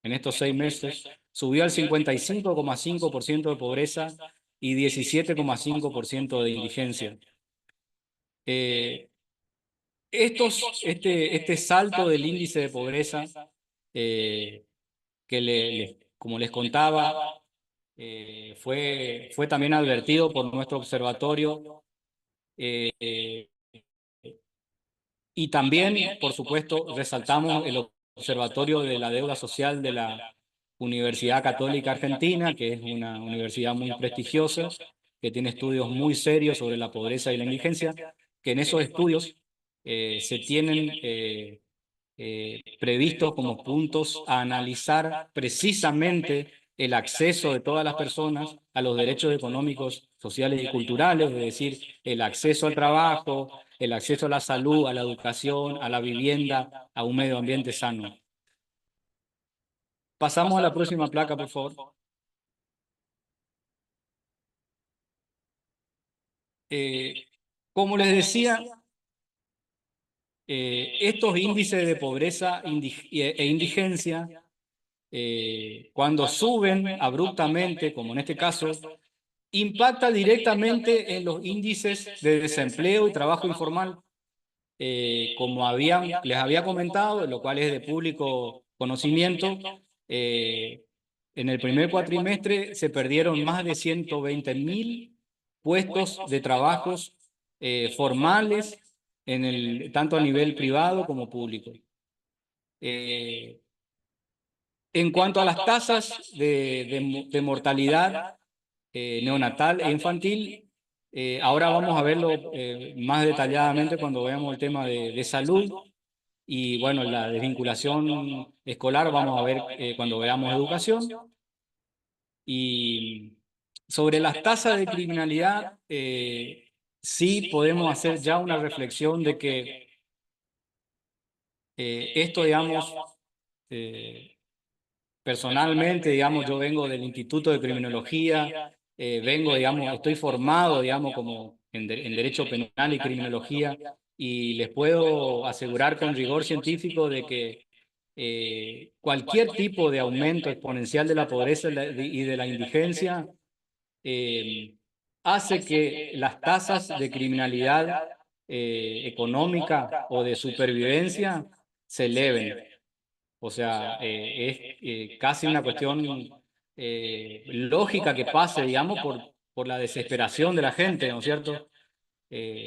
en estos 6 meses, subió al 55,5% de pobreza y 17,5% de indigencia. Este salto del índice de pobreza, como les contaba, fue también advertido por nuestro observatorio y también, por supuesto, resaltamos el observatorio de la deuda social de la Universidad Católica Argentina, que es una universidad muy prestigiosa, que tiene estudios muy serios sobre la pobreza y la indigencia, que en esos estudios se tienen previstos como puntos a analizar precisamente el acceso de todas las personas a los derechos económicos, sociales y culturales, es decir, el acceso al trabajo, el acceso a la salud, a la educación, a la vivienda, a un medio ambiente sano. Pasamos a la próxima placa, por favor. Como les decía, estos índices de pobreza e indigencia, cuando suben abruptamente, como en este caso, impacta directamente en los índices de desempleo y trabajo informal. Como les había comentado, lo cual es de público conocimiento, en el primer cuatrimestre se perdieron más de 120.000 puestos de trabajos formales, tanto a nivel privado como público. En cuanto a las tasas de mortalidad neonatal e infantil, ahora vamos a verlo más detalladamente cuando veamos el tema de salud y, bueno, la desvinculación escolar vamos a ver cuando veamos educación. Y sobre las tasas de criminalidad, sí podemos hacer ya una reflexión de que esto, digamos, personalmente, digamos, yo vengo del Instituto de Criminología, digamos, estoy formado, digamos, como en Derecho Penal y Criminología, y les puedo asegurar con rigor científico de que cualquier tipo de aumento exponencial de la pobreza y de la indigencia hace que las tasas de criminalidad económica o de supervivencia se eleven. O sea, es casi una cuestión lógica que pase, digamos, por la desesperación de la gente, ¿no es cierto?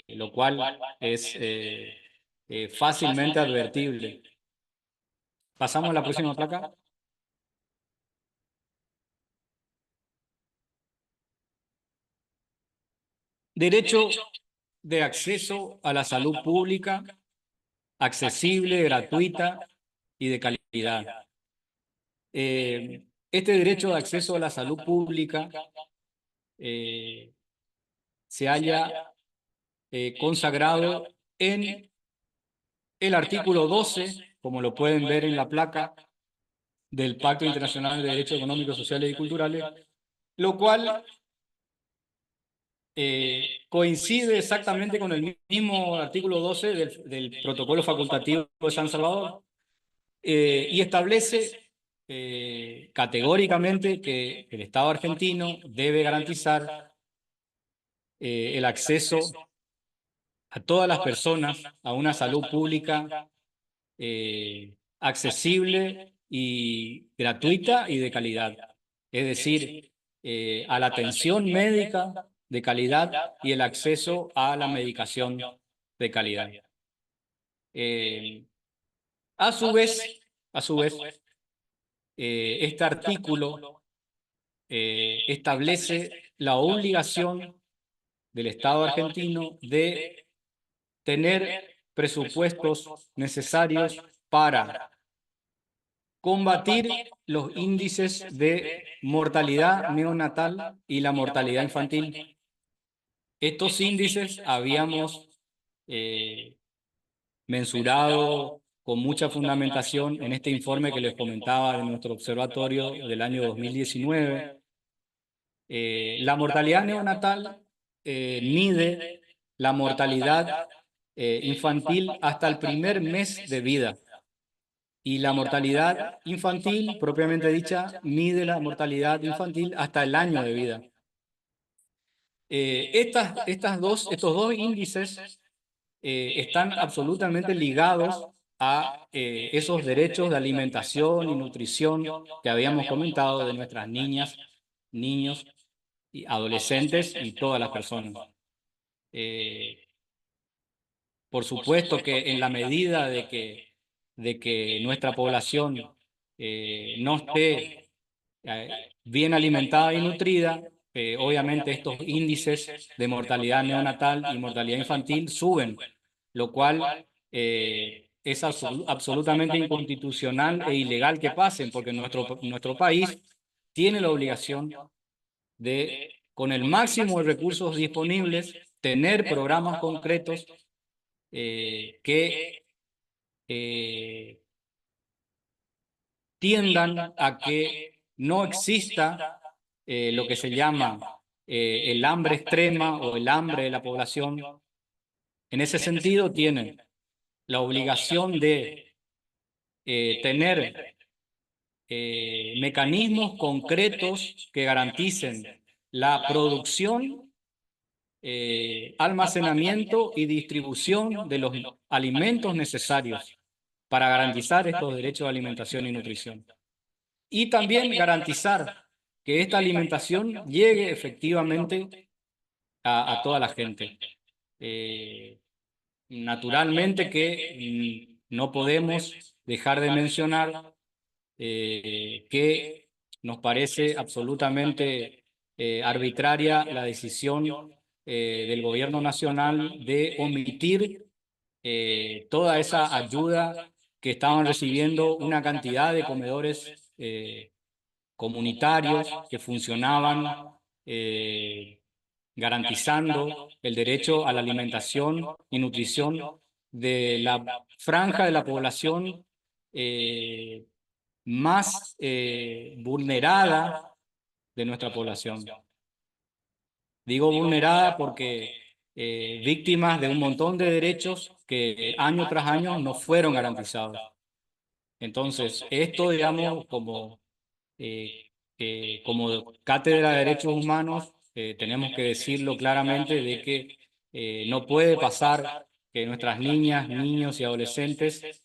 Lo cual es fácilmente advertible. Pasamos a la próxima placa. Derecho de acceso a la salud pública, accesible, gratuita y de calidad. Este derecho de acceso a la salud pública se halla consagrado en el artículo 12, como lo pueden ver en la placa del Pacto Internacional de Derechos Económicos, Sociales y Culturales, lo cual coincide exactamente con el mismo artículo 12 del Protocolo Facultativo de San Salvador, y establece categóricamente que el Estado argentino debe garantizar el acceso a todas las personas a una salud pública accesible y gratuita y de calidad. Es decir, a la atención médica de calidad y el acceso a la medicación de calidad. A su vez, este artículo establece la obligación del Estado argentino de tener presupuestos necesarios para combatir los índices de mortalidad neonatal y la mortalidad infantil. Estos índices habíamos mensurado con mucha fundamentación en este informe que les comentaba de nuestro observatorio del año 2019. La mortalidad neonatal mide la mortalidad infantil hasta el primer mes de vida. Y la mortalidad infantil, propiamente dicha, mide la mortalidad infantil hasta el año de vida. Estos dos índices están absolutamente ligados a esos derechos de alimentación y nutrición que habíamos comentado de nuestras niñas, niños, y adolescentes y todas las personas. Por supuesto que en la medida de que nuestra población no esté bien alimentada y nutrida, obviamente estos índices de mortalidad neonatal y mortalidad infantil suben, lo cual es absolutamente inconstitucional e ilegal que pasen, porque nuestro país tiene la obligación de, con el máximo de recursos disponibles, tener programas concretos que tiendan a que no exista lo que se llama el hambre extrema o el hambre de la población. En ese sentido, tienen la obligación de tener mecanismos concretos que garanticen la producción, almacenamiento y distribución de los alimentos necesarios para garantizar estos derechos de alimentación y nutrición. Y también garantizar que esta alimentación llegue efectivamente a toda la gente. Naturalmente que no podemos dejar de mencionar que nos parece absolutamente arbitraria la decisión del gobierno nacional de omitir toda esa ayuda que estaban recibiendo una cantidad de comedores comunitarios que funcionaban garantizando el derecho a la alimentación y nutrición de la franja de la población más vulnerada de nuestra población. Digo vulnerada porque víctimas de un montón de derechos que año tras año no fueron garantizados. Entonces, esto, digamos, como Cátedra de Derechos Humanos, tenemos que decirlo claramente de que no puede pasar que nuestras niñas, niños y adolescentes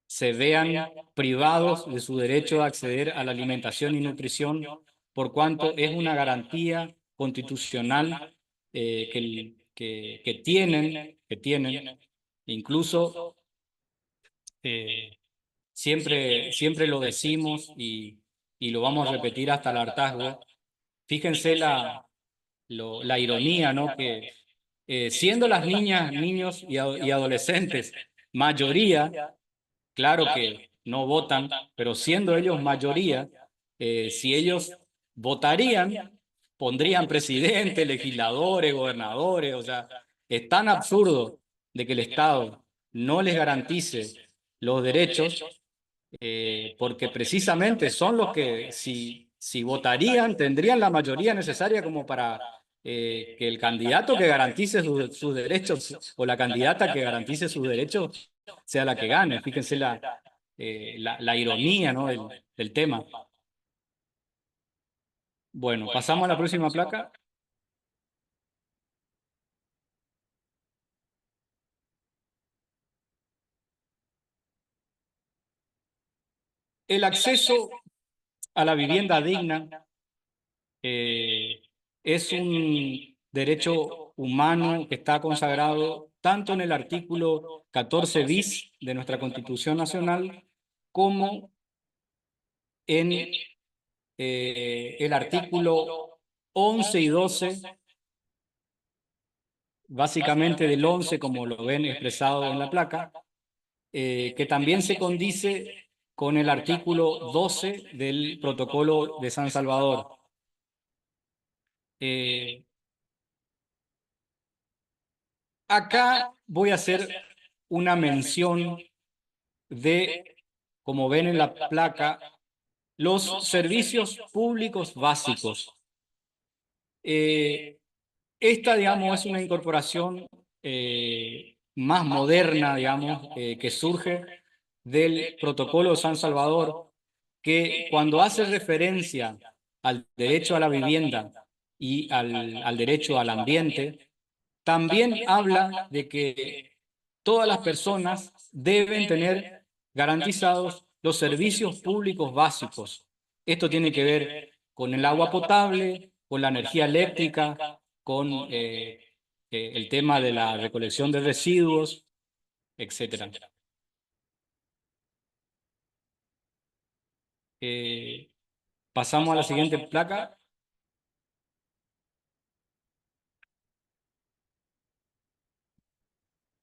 se vean privados de su derecho a acceder a la alimentación y nutrición, por cuanto es una garantía constitucional que tienen, incluso siempre lo decimos y lo vamos a repetir hasta el hartazgo. Fíjense la ironía, ¿no? Que siendo las niñas, niños y adolescentes mayoría, claro que no votan, pero siendo ellos mayoría, si ellos votarían, pondrían presidentes, legisladores, gobernadores, o sea, es tan absurdo de que el Estado no les garantice los derechos, porque precisamente son los que, si votarían, tendrían la mayoría necesaria como para que el candidato que garantice sus derechos o la candidata que garantice sus derechos sea la que gane. Fíjense la ironía, ¿no?, del tema. Bueno, pasamos a la próxima placa. El acceso a la vivienda digna es un derecho humano que está consagrado tanto en el artículo 14 bis de nuestra Constitución Nacional como en el artículo 11 y 12, básicamente del 11, como lo ven expresado en la placa, que también se condice con el artículo 12 del Protocolo de San Salvador. Acá voy a hacer una mención de, como ven en la placa, los servicios públicos básicos. Esta, digamos, es una incorporación más moderna, digamos, que surge del Protocolo de San Salvador, que cuando hace referencia al derecho a la vivienda y al derecho al ambiente, también habla de que todas las personas deben tener garantizados los servicios públicos básicos. Esto tiene que ver con el agua potable, con la energía eléctrica, con el tema de la recolección de residuos, etc. Pasamos a la siguiente placa.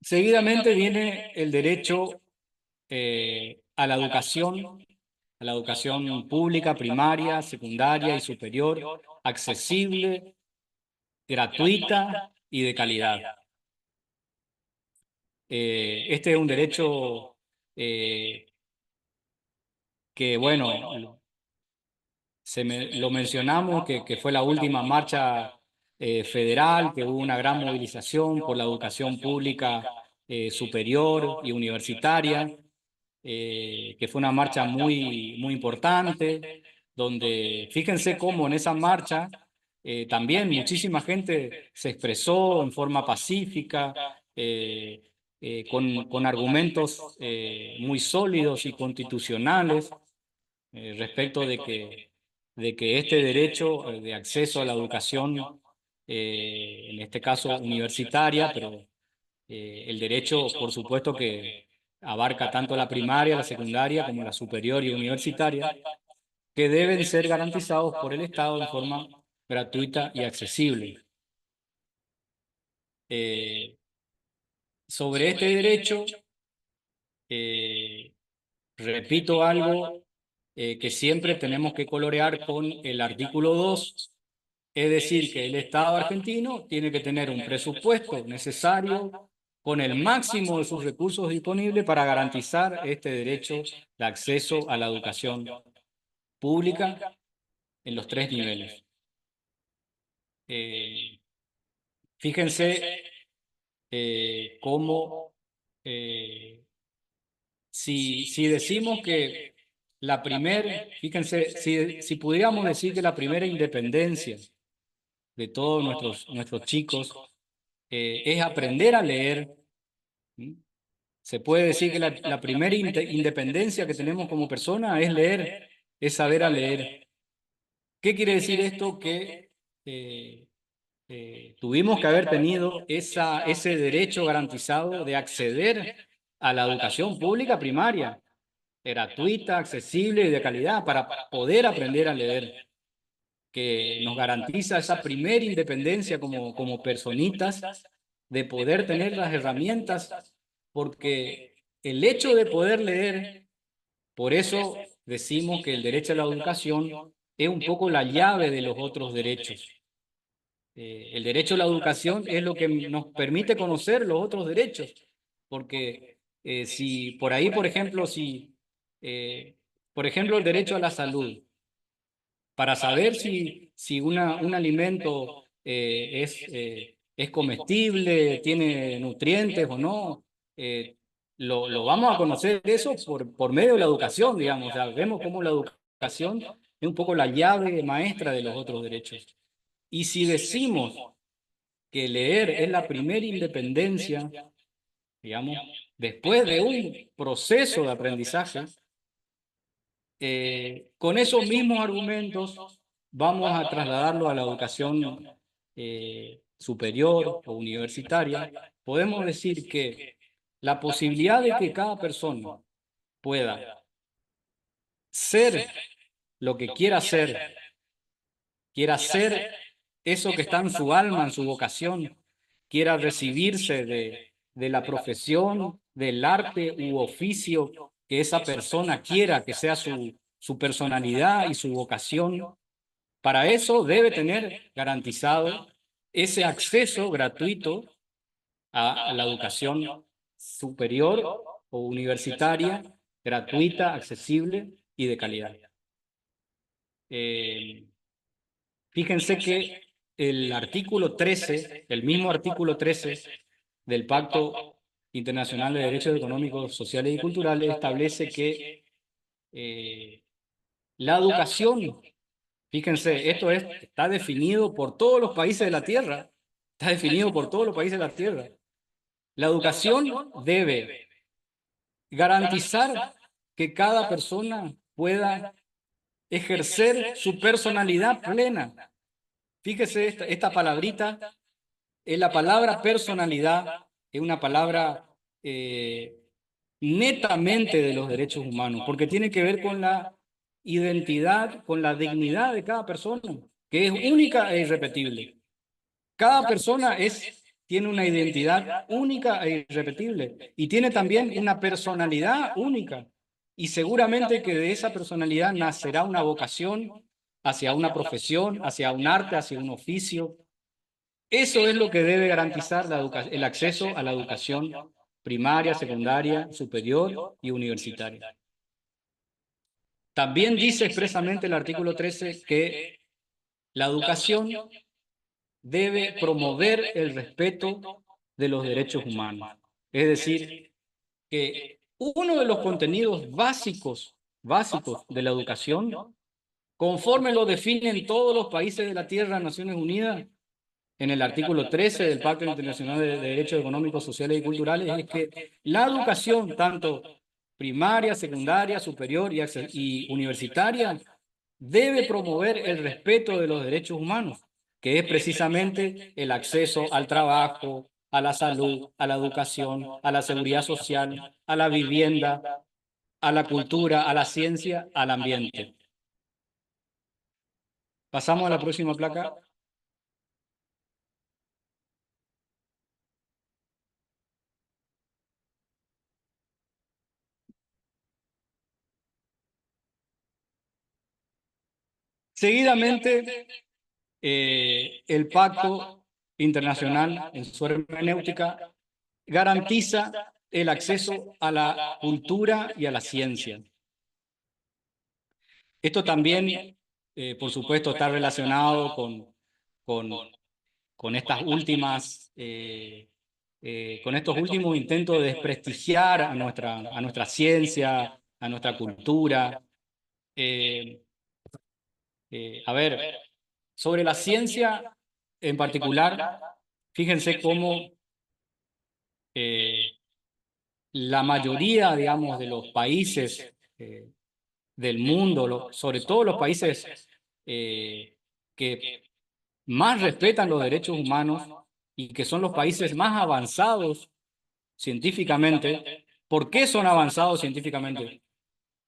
Seguidamente viene el derecho a la educación pública, primaria, secundaria y superior, accesible, gratuita y de calidad. Este es un derecho que, bueno, lo mencionamos, que fue la última marcha federal, que hubo una gran movilización por la educación pública superior y universitaria, que fue una marcha muy importante, donde fíjense cómo en esa marcha también muchísima gente se expresó en forma pacífica, con argumentos muy sólidos y constitucionales respecto de que este derecho de acceso a la educación, en este caso universitaria, pero el derecho, por supuesto, que abarca tanto la primaria, la secundaria, como la superior y universitaria, que deben ser garantizados por el Estado de forma gratuita y accesible. Sobre este derecho, repito algo que siempre tenemos que colorear con el artículo 2, es decir, que el Estado argentino tiene que tener un presupuesto necesario con el máximo de sus recursos disponibles para garantizar este derecho de acceso a la educación pública en los 3 niveles. Fíjense cómo, si decimos que fíjense, si pudiéramos decir que la primera independencia de todos nuestros chicos es aprender a leer, ¿sí? Se puede decir que la primera independencia que tenemos como persona es leer, es saber a leer. ¿Qué quiere decir esto? Que tuvimos que haber tenido ese derecho garantizado de acceder a la educación pública primaria, gratuita, accesible y de calidad, para poder aprender a leer, que nos garantiza esa primera independencia como personitas, de poder tener las herramientas, porque el hecho de poder leer, por eso decimos que el derecho a la educación es un poco la llave de los otros derechos. El derecho a la educación es lo que nos permite conocer los otros derechos, porque si por ahí, por ejemplo, por ejemplo, el derecho a la salud, para saber si un alimento es comestible, tiene nutrientes o no, lo vamos a conocer eso por medio de la educación, digamos. O sea, vemos cómo la educación es un poco la llave maestra de los otros derechos. Y si decimos que leer es la primera independencia, digamos, después de un proceso de aprendizaje, con esos mismos argumentos vamos a trasladarlo a la educación superior o universitaria. Podemos decir que la posibilidad de que cada persona pueda ser lo que quiera ser eso que está en su alma, en su vocación, quiera recibirse de la profesión, del arte u oficio que esa persona quiera que sea su personalidad y su vocación. Para eso debe tener garantizado ese acceso gratuito a la educación superior o universitaria, gratuita, accesible y de calidad. Fíjense que el artículo 13, el mismo artículo 13 del Pacto Internacional de Derechos Económicos, Sociales y Culturales establece que la educación, fíjense, está definido por todos los países de la Tierra, está definido por todos los países de la Tierra. La educación debe garantizar que cada persona pueda ejercer su personalidad plena. Fíjese, esta palabrita, la palabra personalidad es una palabra netamente de los derechos humanos, porque tiene que ver con la identidad, con la dignidad de cada persona, que es única e irrepetible. Cada persona tiene una identidad única e irrepetible y tiene también una personalidad única. Y seguramente que de esa personalidad nacerá una vocación hacia una profesión, hacia un arte, hacia un oficio. Eso es lo que debe garantizar el acceso a la educación primaria, secundaria, superior y universitaria. También dice expresamente el artículo 13 que la educación debe promover el respeto de los derechos humanos. Es decir, que uno de los contenidos básicos de la educación, conforme lo definen todos los países de la Tierra, Naciones Unidas, en el artículo 13 del Pacto Internacional de Derechos Económicos, Sociales y Culturales, es que la educación, tanto primaria, secundaria, superior y universitaria, debe promover el respeto de los derechos humanos, que es precisamente el acceso al trabajo, a la salud, a la educación, a la seguridad social, a la vivienda, a la cultura, a la ciencia, al ambiente. Pasamos a la próxima placa. Seguidamente, el Pacto Internacional, en su hermenéutica, garantiza el acceso a la cultura y a la ciencia. Esto también, por supuesto, está relacionado con estas últimas, con estos últimos intentos de desprestigiar a nuestra ciencia, a nuestra cultura. A ver, sobre la ciencia en particular, fíjense cómo la mayoría, digamos, de los países del mundo, sobre todo los países que más respetan los derechos humanos y que son los países más avanzados científicamente. ¿Por qué son avanzados científicamente?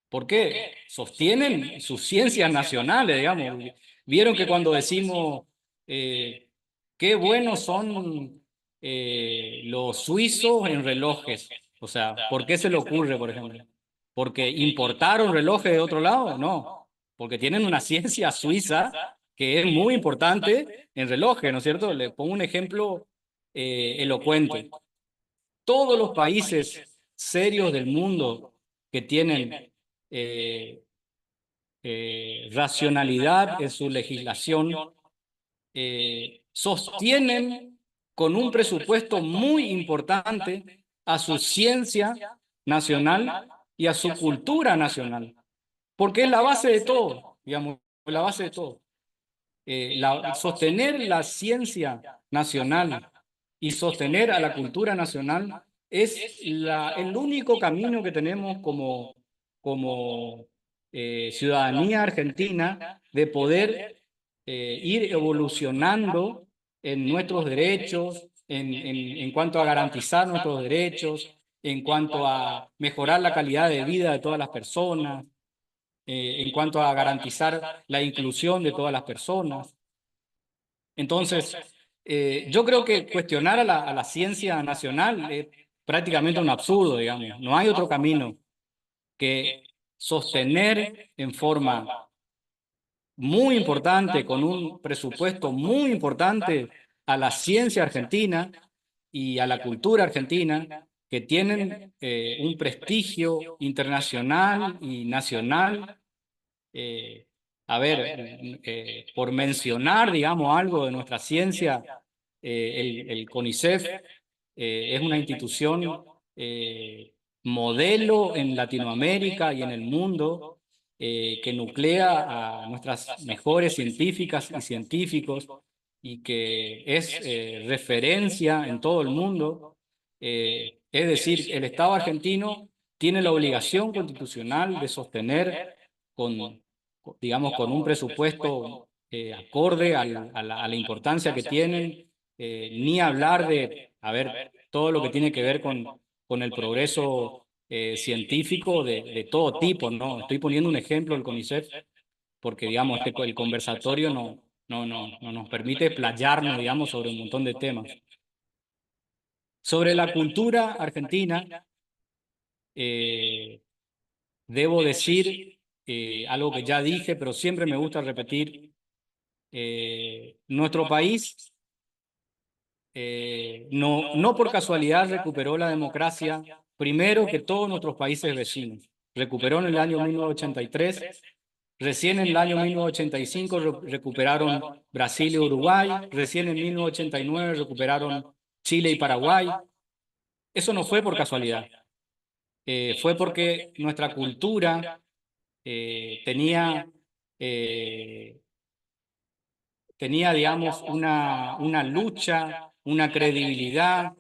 Porque sostienen sus ciencias nacionales, digamos. Vieron que cuando decimos qué buenos son los suizos en relojes, o sea, ¿por qué se le ocurre, por ejemplo? ¿Porque importaron relojes de otro lado? No, porque tienen una ciencia suiza que es muy importante en relojes, ¿no es cierto? Le pongo un ejemplo elocuente. Todos los países serios del mundo que tienen racionalidad en su legislación sostienen con un presupuesto muy importante a su ciencia nacional y a su cultura nacional, porque es la base de todo, digamos, la base de todo. Sostener la ciencia nacional y sostener a la cultura nacional es el único camino que tenemos como ciudadanía argentina de poder ir evolucionando en nuestros derechos, en cuanto a garantizar nuestros derechos, en cuanto a mejorar la calidad de vida de todas las personas, en cuanto a garantizar la inclusión de todas las personas. Entonces, yo creo que cuestionar a la ciencia nacional es prácticamente un absurdo, digamos. No hay otro camino que sostener en forma muy importante, con un presupuesto muy importante, a la ciencia argentina y a la cultura argentina, que tienen un prestigio internacional y nacional. eh, a ver, por mencionar, digamos, algo de nuestra ciencia, el CONICET es una institución modelo en Latinoamérica y en el mundo, que nuclea a nuestras mejores científicas y científicos y que es referencia en todo el mundo. Es decir, el Estado argentino tiene la obligación constitucional de sostener digamos, con un presupuesto acorde a la importancia que tienen, ni hablar de, a ver, todo lo que tiene que ver con el progreso científico de todo tipo, ¿no? Estoy poniendo un ejemplo del CONICET porque, digamos, el conversatorio no nos permite playarnos, digamos, sobre un montón de temas. Sobre la cultura argentina, debo decir algo que ya dije, pero siempre me gusta repetir. Nuestro país no por casualidad recuperó la democracia primero que todos nuestros países vecinos. Recuperó en el año 1983, recién en el año 1985 recuperaron Brasil y Uruguay, recién en 1989 recuperaron Chile y Paraguay. Eso no fue por casualidad, fue porque nuestra cultura tenía, digamos, una lucha, una credibilidad,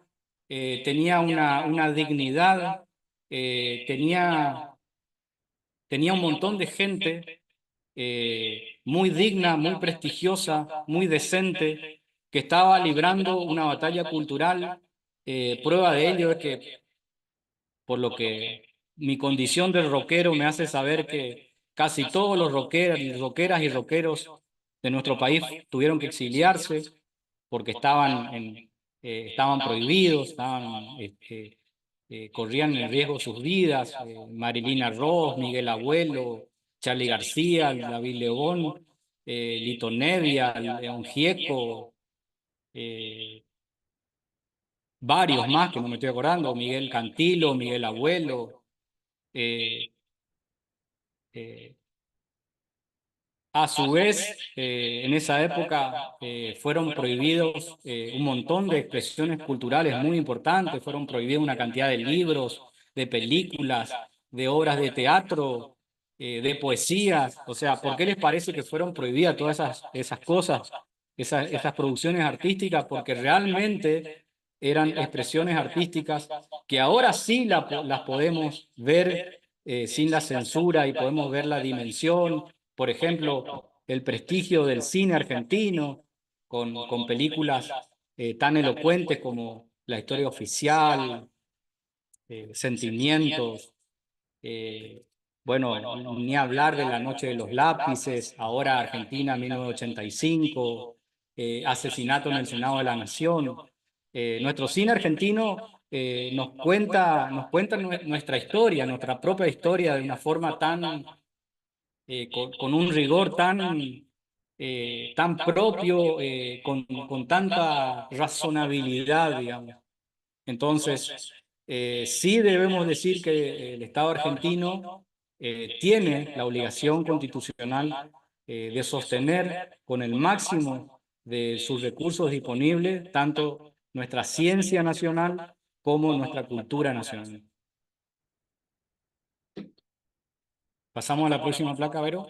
tenía una dignidad, tenía un montón de gente muy digna, muy prestigiosa, muy decente, que estaba librando una batalla cultural. Prueba de ello es que, por lo que mi condición de rockero me hace saber que casi todos los rockeros y rockeras y rockeros de nuestro país tuvieron que exiliarse porque estaban prohibidos, corrían en riesgo sus vidas. Marilina Ross, Miguel Abuelo, Charly García, David Lebón, Lito Nevia, León Gieco, varios más que no me estoy acordando, Miguel Cantilo, Miguel Abuelo. eh, eh, A su vez, en esa época fueron prohibidos un montón de expresiones culturales muy importantes, fueron prohibidos una cantidad de libros, de películas, de obras de teatro, de poesías. O sea, ¿por qué les parece que fueron prohibidas todas esas cosas, esas producciones artísticas? Porque realmente eran expresiones artísticas que ahora sí las podemos ver sin la censura y podemos ver la dimensión. Por ejemplo, el prestigio del cine argentino, con películas tan elocuentes como La historia oficial, Sentimientos, bueno, ni hablar de La noche de los lápices, ahora Argentina 1985, Asesinato en el Senado de la Nación. Nuestro cine argentino nos cuenta nuestra historia, nuestra propia historia de una forma tan con un rigor tan tan propio, con tanta razonabilidad, digamos. Entonces, sí debemos decir que el Estado argentino tiene la obligación constitucional de sostener con el máximo de sus recursos disponibles tanto nuestra ciencia nacional como nuestra cultura nacional. Pasamos a la próxima placa, Vero.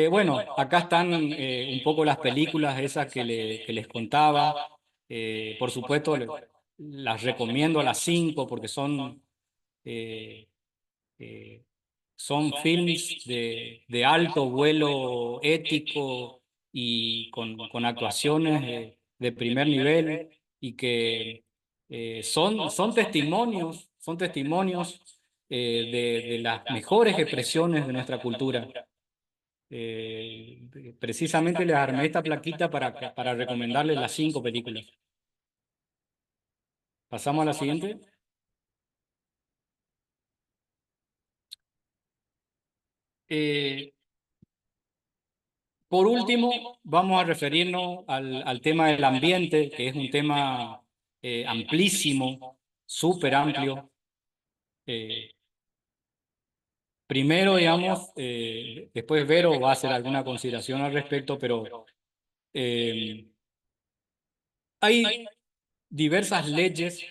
Bueno, acá están un poco las películas esas que les contaba. Por supuesto, las recomiendo a las 5 porque eh, eh, son films de alto vuelo ético y con actuaciones de primer nivel y que son testimonios de las mejores expresiones de nuestra cultura. Precisamente les armé esta plaquita para recomendarles las 5 películas. Pasamos a la siguiente. Por último, vamos a referirnos al tema del ambiente, que es un tema amplísimo, súper amplio. Primero, digamos, después Vero va a hacer alguna consideración al respecto, pero hay diversas leyes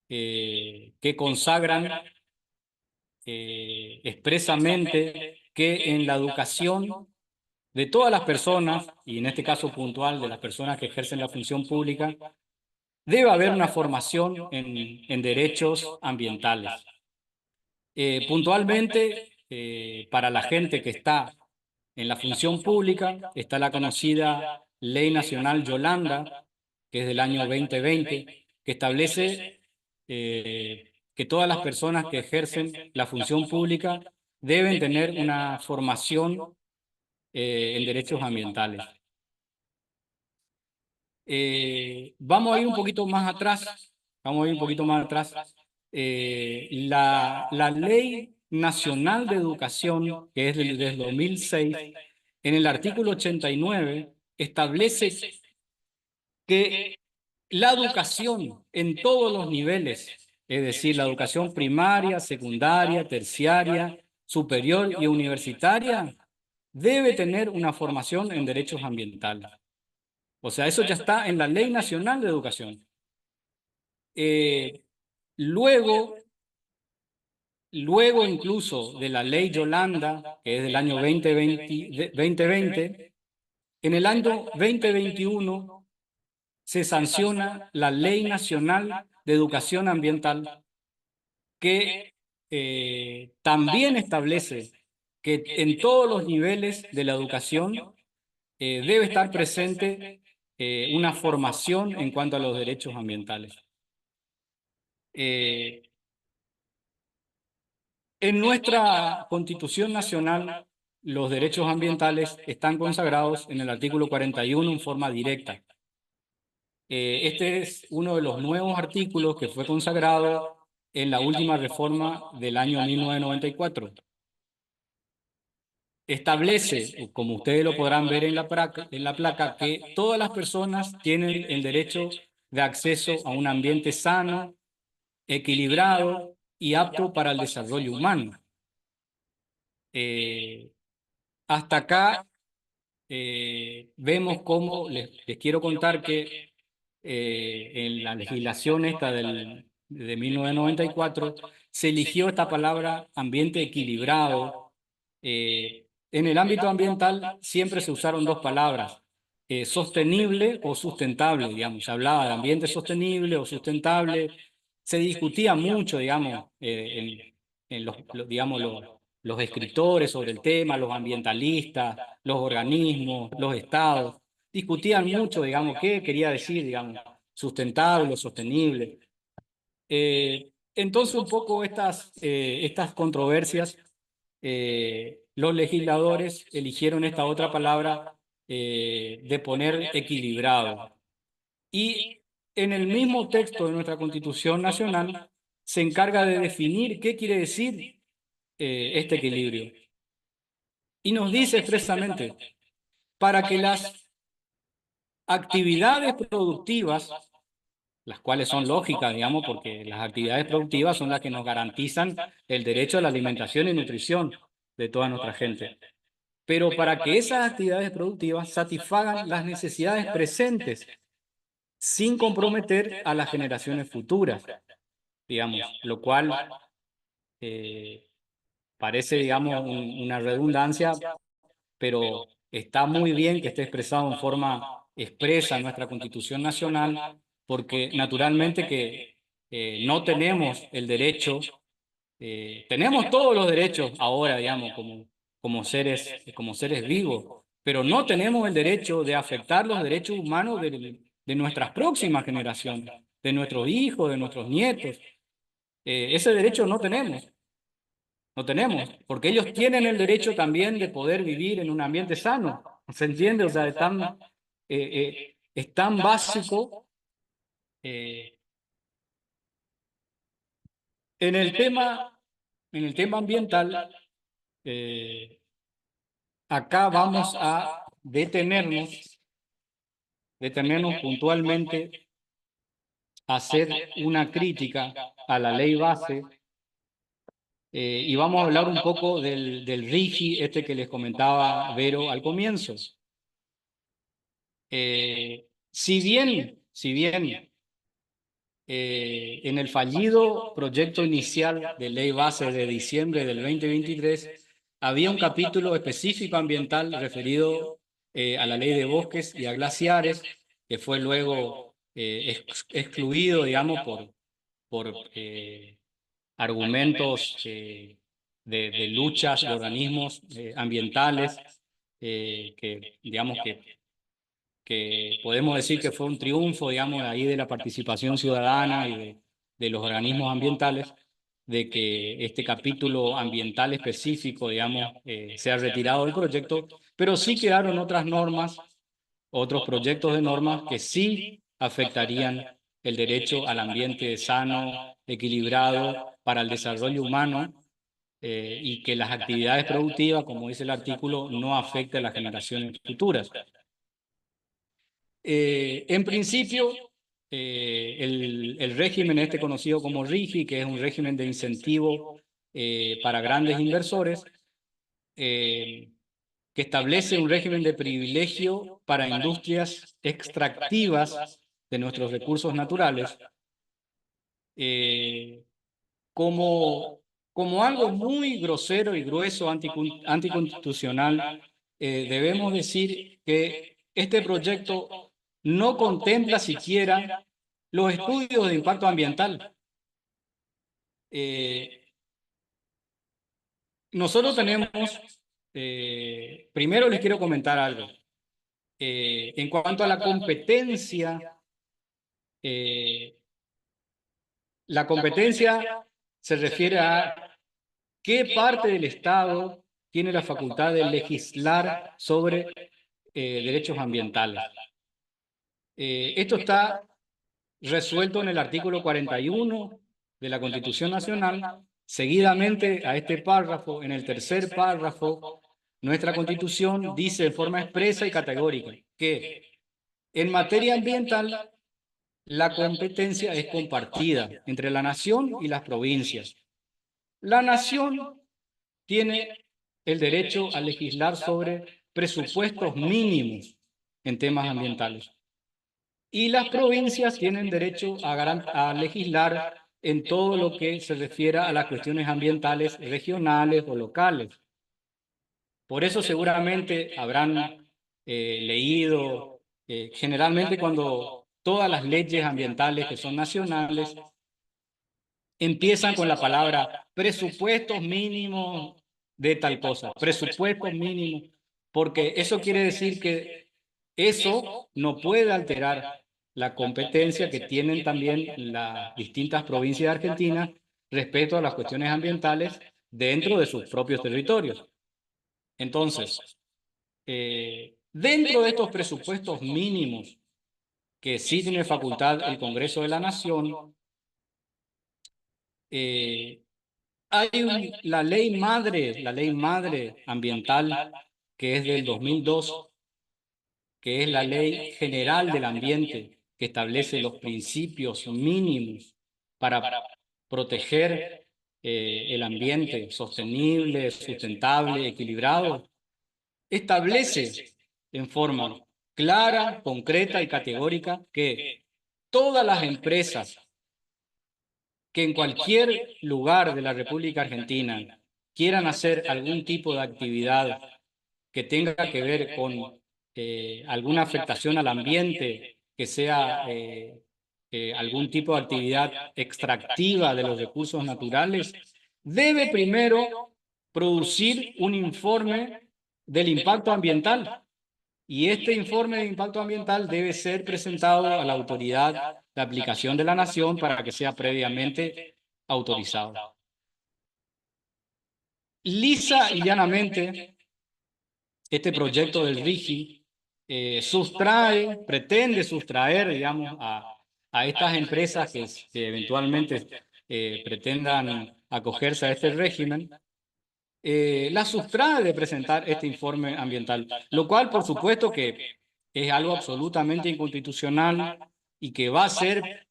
que consagran expresamente que en la educación de todas las personas, y en este caso puntual de las personas que ejercen la función pública, debe haber una formación en derechos ambientales. Puntualmente, para la gente que está en la función pública, está la conocida Ley Nacional Yolanda, que es del año 2020, que establece que todas las personas que ejercen la función pública deben tener una formación en derechos ambientales. Vamos a ir un poquito más atrás. Vamos a ir un poquito más atrás. La Ley Nacional de Educación, que es del 2006, en el artículo 89, establece que la educación en todos los niveles, es decir, la educación primaria, secundaria, terciaria, superior y universitaria, debe tener una formación en derechos ambientales. O sea, eso ya está en la Ley Nacional de Educación. Luego incluso de la Ley Yolanda, que es del año 2020, en el año 2021 se sanciona la Ley Nacional de Educación Ambiental, que también establece que en todos los niveles de la educación debe estar presente una formación en cuanto a los derechos ambientales. En nuestra Constitución Nacional, los derechos ambientales están consagrados en el artículo 41 en forma directa. Este es uno de los nuevos artículos que fue consagrado en la última reforma del año 1994. Establece, como ustedes lo podrán ver en la placa, que todas las personas tienen el derecho de acceso a un ambiente sano, equilibrado y apto para el desarrollo humano. Hasta acá vemos cómo, les quiero contar que en la legislación esta de 1994 se eligió esta palabra ambiente equilibrado. En el ámbito ambiental siempre se usaron dos palabras, sostenible o sustentable, digamos. Se hablaba de ambiente sostenible o sustentable. Se discutía mucho, digamos, en digamos, los escritores sobre el tema, los ambientalistas, los organismos, los estados, discutían mucho, digamos, qué quería decir, digamos, sustentable o sostenible. Entonces, un poco estas controversias, los legisladores eligieron esta otra palabra de poner equilibrado. Y en el mismo texto de nuestra Constitución Nacional se encarga de definir qué quiere decir este equilibrio. Y nos dice expresamente, para que las actividades productivas, las cuales son lógicas, digamos, porque las actividades productivas son las que nos garantizan el derecho a la alimentación y nutrición de toda nuestra gente. Pero para que esas actividades productivas satisfagan las necesidades presentes sin comprometer a las generaciones futuras, digamos, lo cual parece, digamos, una redundancia, pero está muy bien que esté expresado en forma expresa en nuestra Constitución Nacional, porque naturalmente que no tenemos el derecho, tenemos todos los derechos ahora, digamos, como seres vivos, pero no tenemos el derecho de afectar los derechos humanos de nuestras próximas generaciones, de nuestros hijos, de nuestros nietos. Ese derecho no tenemos. No tenemos, porque ellos tienen el derecho también de poder vivir en un ambiente sano. ¿Se entiende? O sea, es tan básico. En el tema ambiental, acá vamos a detenernos puntualmente a hacer una crítica a la ley base. Y vamos a hablar un poco del RIGI, este que les comentaba Vero al comienzo. Si bien en el fallido proyecto inicial de ley base de diciembre del 2023 había un capítulo específico ambiental referido a la ley de bosques y a glaciares, que fue luego excluido, digamos, por argumentos de luchas de organismos ambientales, que digamos que podemos decir que fue un triunfo, digamos, ahí de la participación ciudadana y de los organismos ambientales, de que este capítulo ambiental específico, digamos, sea retirado del proyecto, pero sí quedaron otras normas, otros proyectos de normas que sí afectarían el derecho al ambiente sano, equilibrado, para el desarrollo humano, y que las actividades productivas, como dice el artículo, no afecten a las generaciones futuras. En principio, el régimen este conocido como RIGI, que es un régimen de incentivo para grandes inversores, que establece un régimen de privilegio para industrias extractivas de nuestros recursos naturales, como algo muy grosero y grueso, anticonstitucional. Debemos decir que este proyecto no contempla siquiera los estudios de impacto ambiental. Nosotros tenemos, primero les quiero comentar algo. En cuanto a la competencia se refiere a qué parte del Estado tiene la facultad de legislar sobre derechos ambientales. Esto está resuelto en el artículo 41 de la Constitución Nacional. Seguidamente a este párrafo, en el tercer párrafo, nuestra Constitución dice de forma expresa y categórica que en materia ambiental la competencia es compartida entre la nación y las provincias. La nación tiene el derecho a legislar sobre presupuestos mínimos en temas ambientales. Y las provincias tienen derecho a legislar en todo lo que se refiere a las cuestiones ambientales regionales o locales. Por eso seguramente habrán leído, generalmente cuando todas las leyes ambientales que son nacionales empiezan con la palabra presupuestos mínimos de tal cosa, presupuestos mínimos, porque eso quiere decir que eso no puede alterar la competencia que tienen también las distintas provincias de Argentina respecto a las cuestiones ambientales dentro de sus propios territorios. Entonces, dentro de estos presupuestos mínimos que sí tiene facultad el Congreso de la Nación, Hay la ley madre ambiental, que es del 2002, que es la Ley General del Ambiente, que establece los principios mínimos para proteger el ambiente sostenible, sustentable, equilibrado. Establece en forma clara, concreta y categórica que todas las empresas que en cualquier lugar de la República Argentina quieran hacer algún tipo de actividad que tenga que ver con alguna afectación al ambiente, que sea algún tipo de actividad extractiva de los recursos naturales, debe primero producir un informe del impacto ambiental. Y este informe de impacto ambiental debe ser presentado a la autoridad de aplicación de la nación para que sea previamente autorizado. Lisa y llanamente, este proyecto del RIGI pretende sustraer, digamos, a estas empresas que eventualmente pretendan acogerse a este régimen, la sustrae de presentar este informe ambiental, lo cual, por supuesto, que es algo absolutamente inconstitucional y que va a ser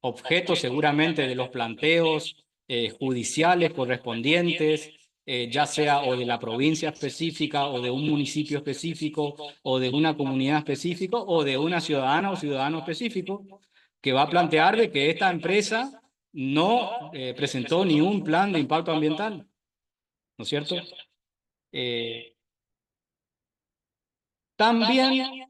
objeto seguramente de los planteos judiciales correspondientes, ya sea o de la provincia específica o de un municipio específico o de una comunidad específica o de una ciudadana o ciudadano específico, que va a plantear de que esta empresa no presentó ni un plan de impacto ambiental, ¿no es cierto? También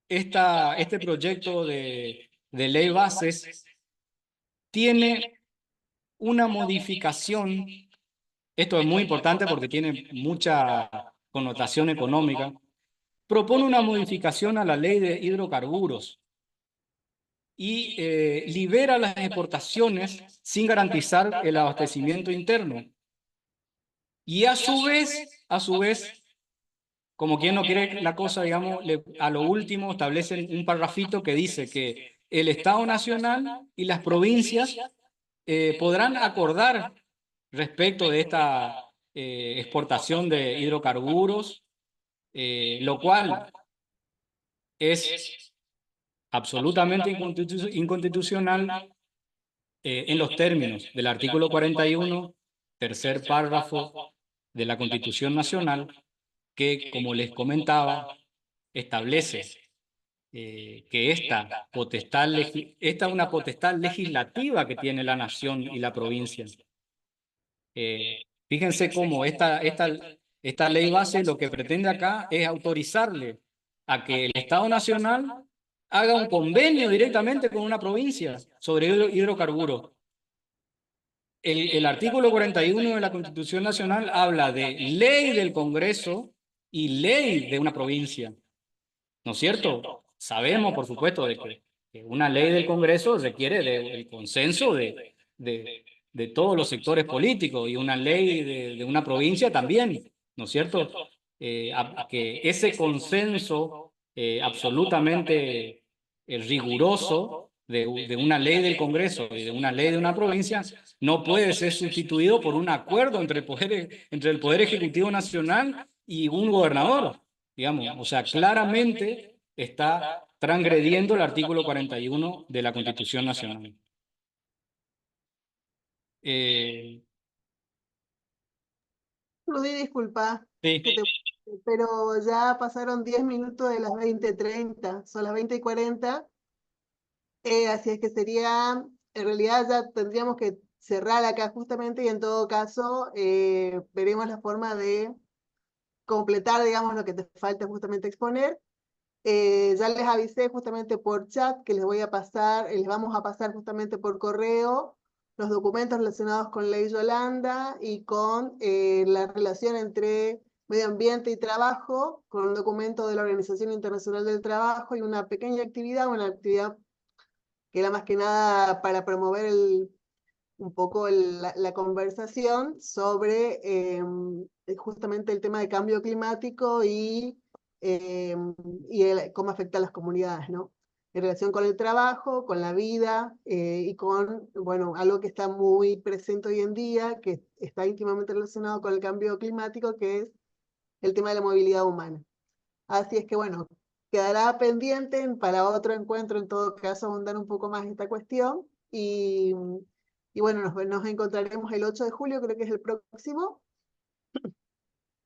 este proyecto de ley bases tiene una modificación, esto es muy importante porque tiene mucha connotación económica, propone una modificación a la ley de hidrocarburos y libera las exportaciones sin garantizar el abastecimiento interno. Y a su vez, como quien no quiere la cosa, digamos, a lo último establecen un parrafito que dice que el Estado Nacional y las provincias podrán acordar respecto de esta exportación de hidrocarburos, lo cual es absolutamente inconstitucional en los términos del artículo 41, tercer párrafo de la Constitución Nacional, que, como les comentaba, establece que esta es una potestad legislativa que tiene la nación y la provincia. Fíjense cómo esta ley base lo que pretende acá es autorizarle a que el Estado Nacional haga un convenio directamente con una provincia sobre hidrocarburos. El artículo 41 de la Constitución Nacional habla de ley del Congreso y ley de una provincia, ¿no es cierto? Sabemos, por supuesto, de que una ley del Congreso requiere del consenso de todos los sectores políticos y una ley de una provincia también, ¿no es cierto? Que ese consenso absolutamente riguroso de una ley del Congreso y de una ley de una provincia no puede ser sustituido por un acuerdo entre el Poder Ejecutivo Nacional y un gobernador, digamos. O sea, claramente está transgrediendo el artículo 41 de la Constitución Nacional. Rudy, disculpa, Sí. pero ya pasaron 10 minutos de las 20:30, son las 20:40, así es que sería, en realidad ya tendríamos que cerrar acá justamente y en todo caso veremos la forma de completar, digamos, lo que te falta justamente exponer. Ya les avisé justamente por chat que les voy a pasar, les vamos a pasar justamente por correo los documentos relacionados con Ley Yolanda y con la relación entre medio ambiente y trabajo, con un documento de la Organización Internacional del Trabajo y una pequeña actividad, una actividad que era más que nada para promover un poco la conversación sobre justamente el tema de cambio climático y cómo afecta a las comunidades, ¿no? en relación con el trabajo, con la vida y con, bueno, algo que está muy presente hoy en día, que está íntimamente relacionado con el cambio climático, que es el tema de la movilidad humana. Así es que, bueno, quedará pendiente para otro encuentro, en todo caso, ahondar un poco más esta cuestión. Y bueno, nos encontraremos el 8 de julio, creo que es el próximo.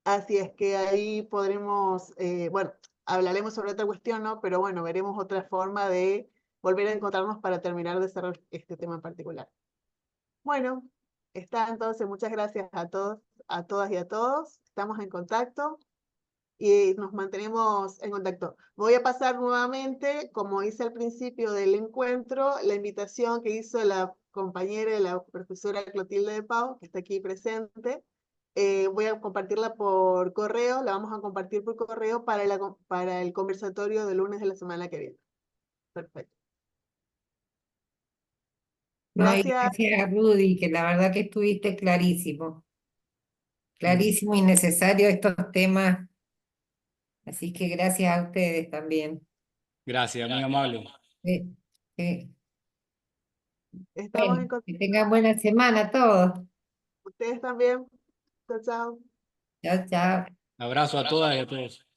Así es que ahí podremos, bueno, hablaremos sobre otra cuestión, ¿no? Pero bueno, veremos otra forma de volver a encontrarnos para terminar de cerrar este tema en particular. Bueno, está entonces, muchas gracias a todos, a todas y a todos. Estamos en contacto y nos mantenemos en contacto. Voy a pasar nuevamente, como hice al principio del encuentro, la invitación que hizo la compañera, la profesora Clotilde de Pau, que está aquí presente. Voy a compartirla por correo, la vamos a compartir por correo para el conversatorio de lunes de la semana que viene. Perfecto. No, y Gracias. gracias, Rudy, que la verdad que estuviste clarísimo y necesario estos temas. Así que gracias a ustedes también. Gracias, muy amable. Sí, sí. Estamos en Bueno, contacto. que tengan buena semana todos. Ustedes también. Chao, chao. Chao, chao. Abrazo a todas y a todos.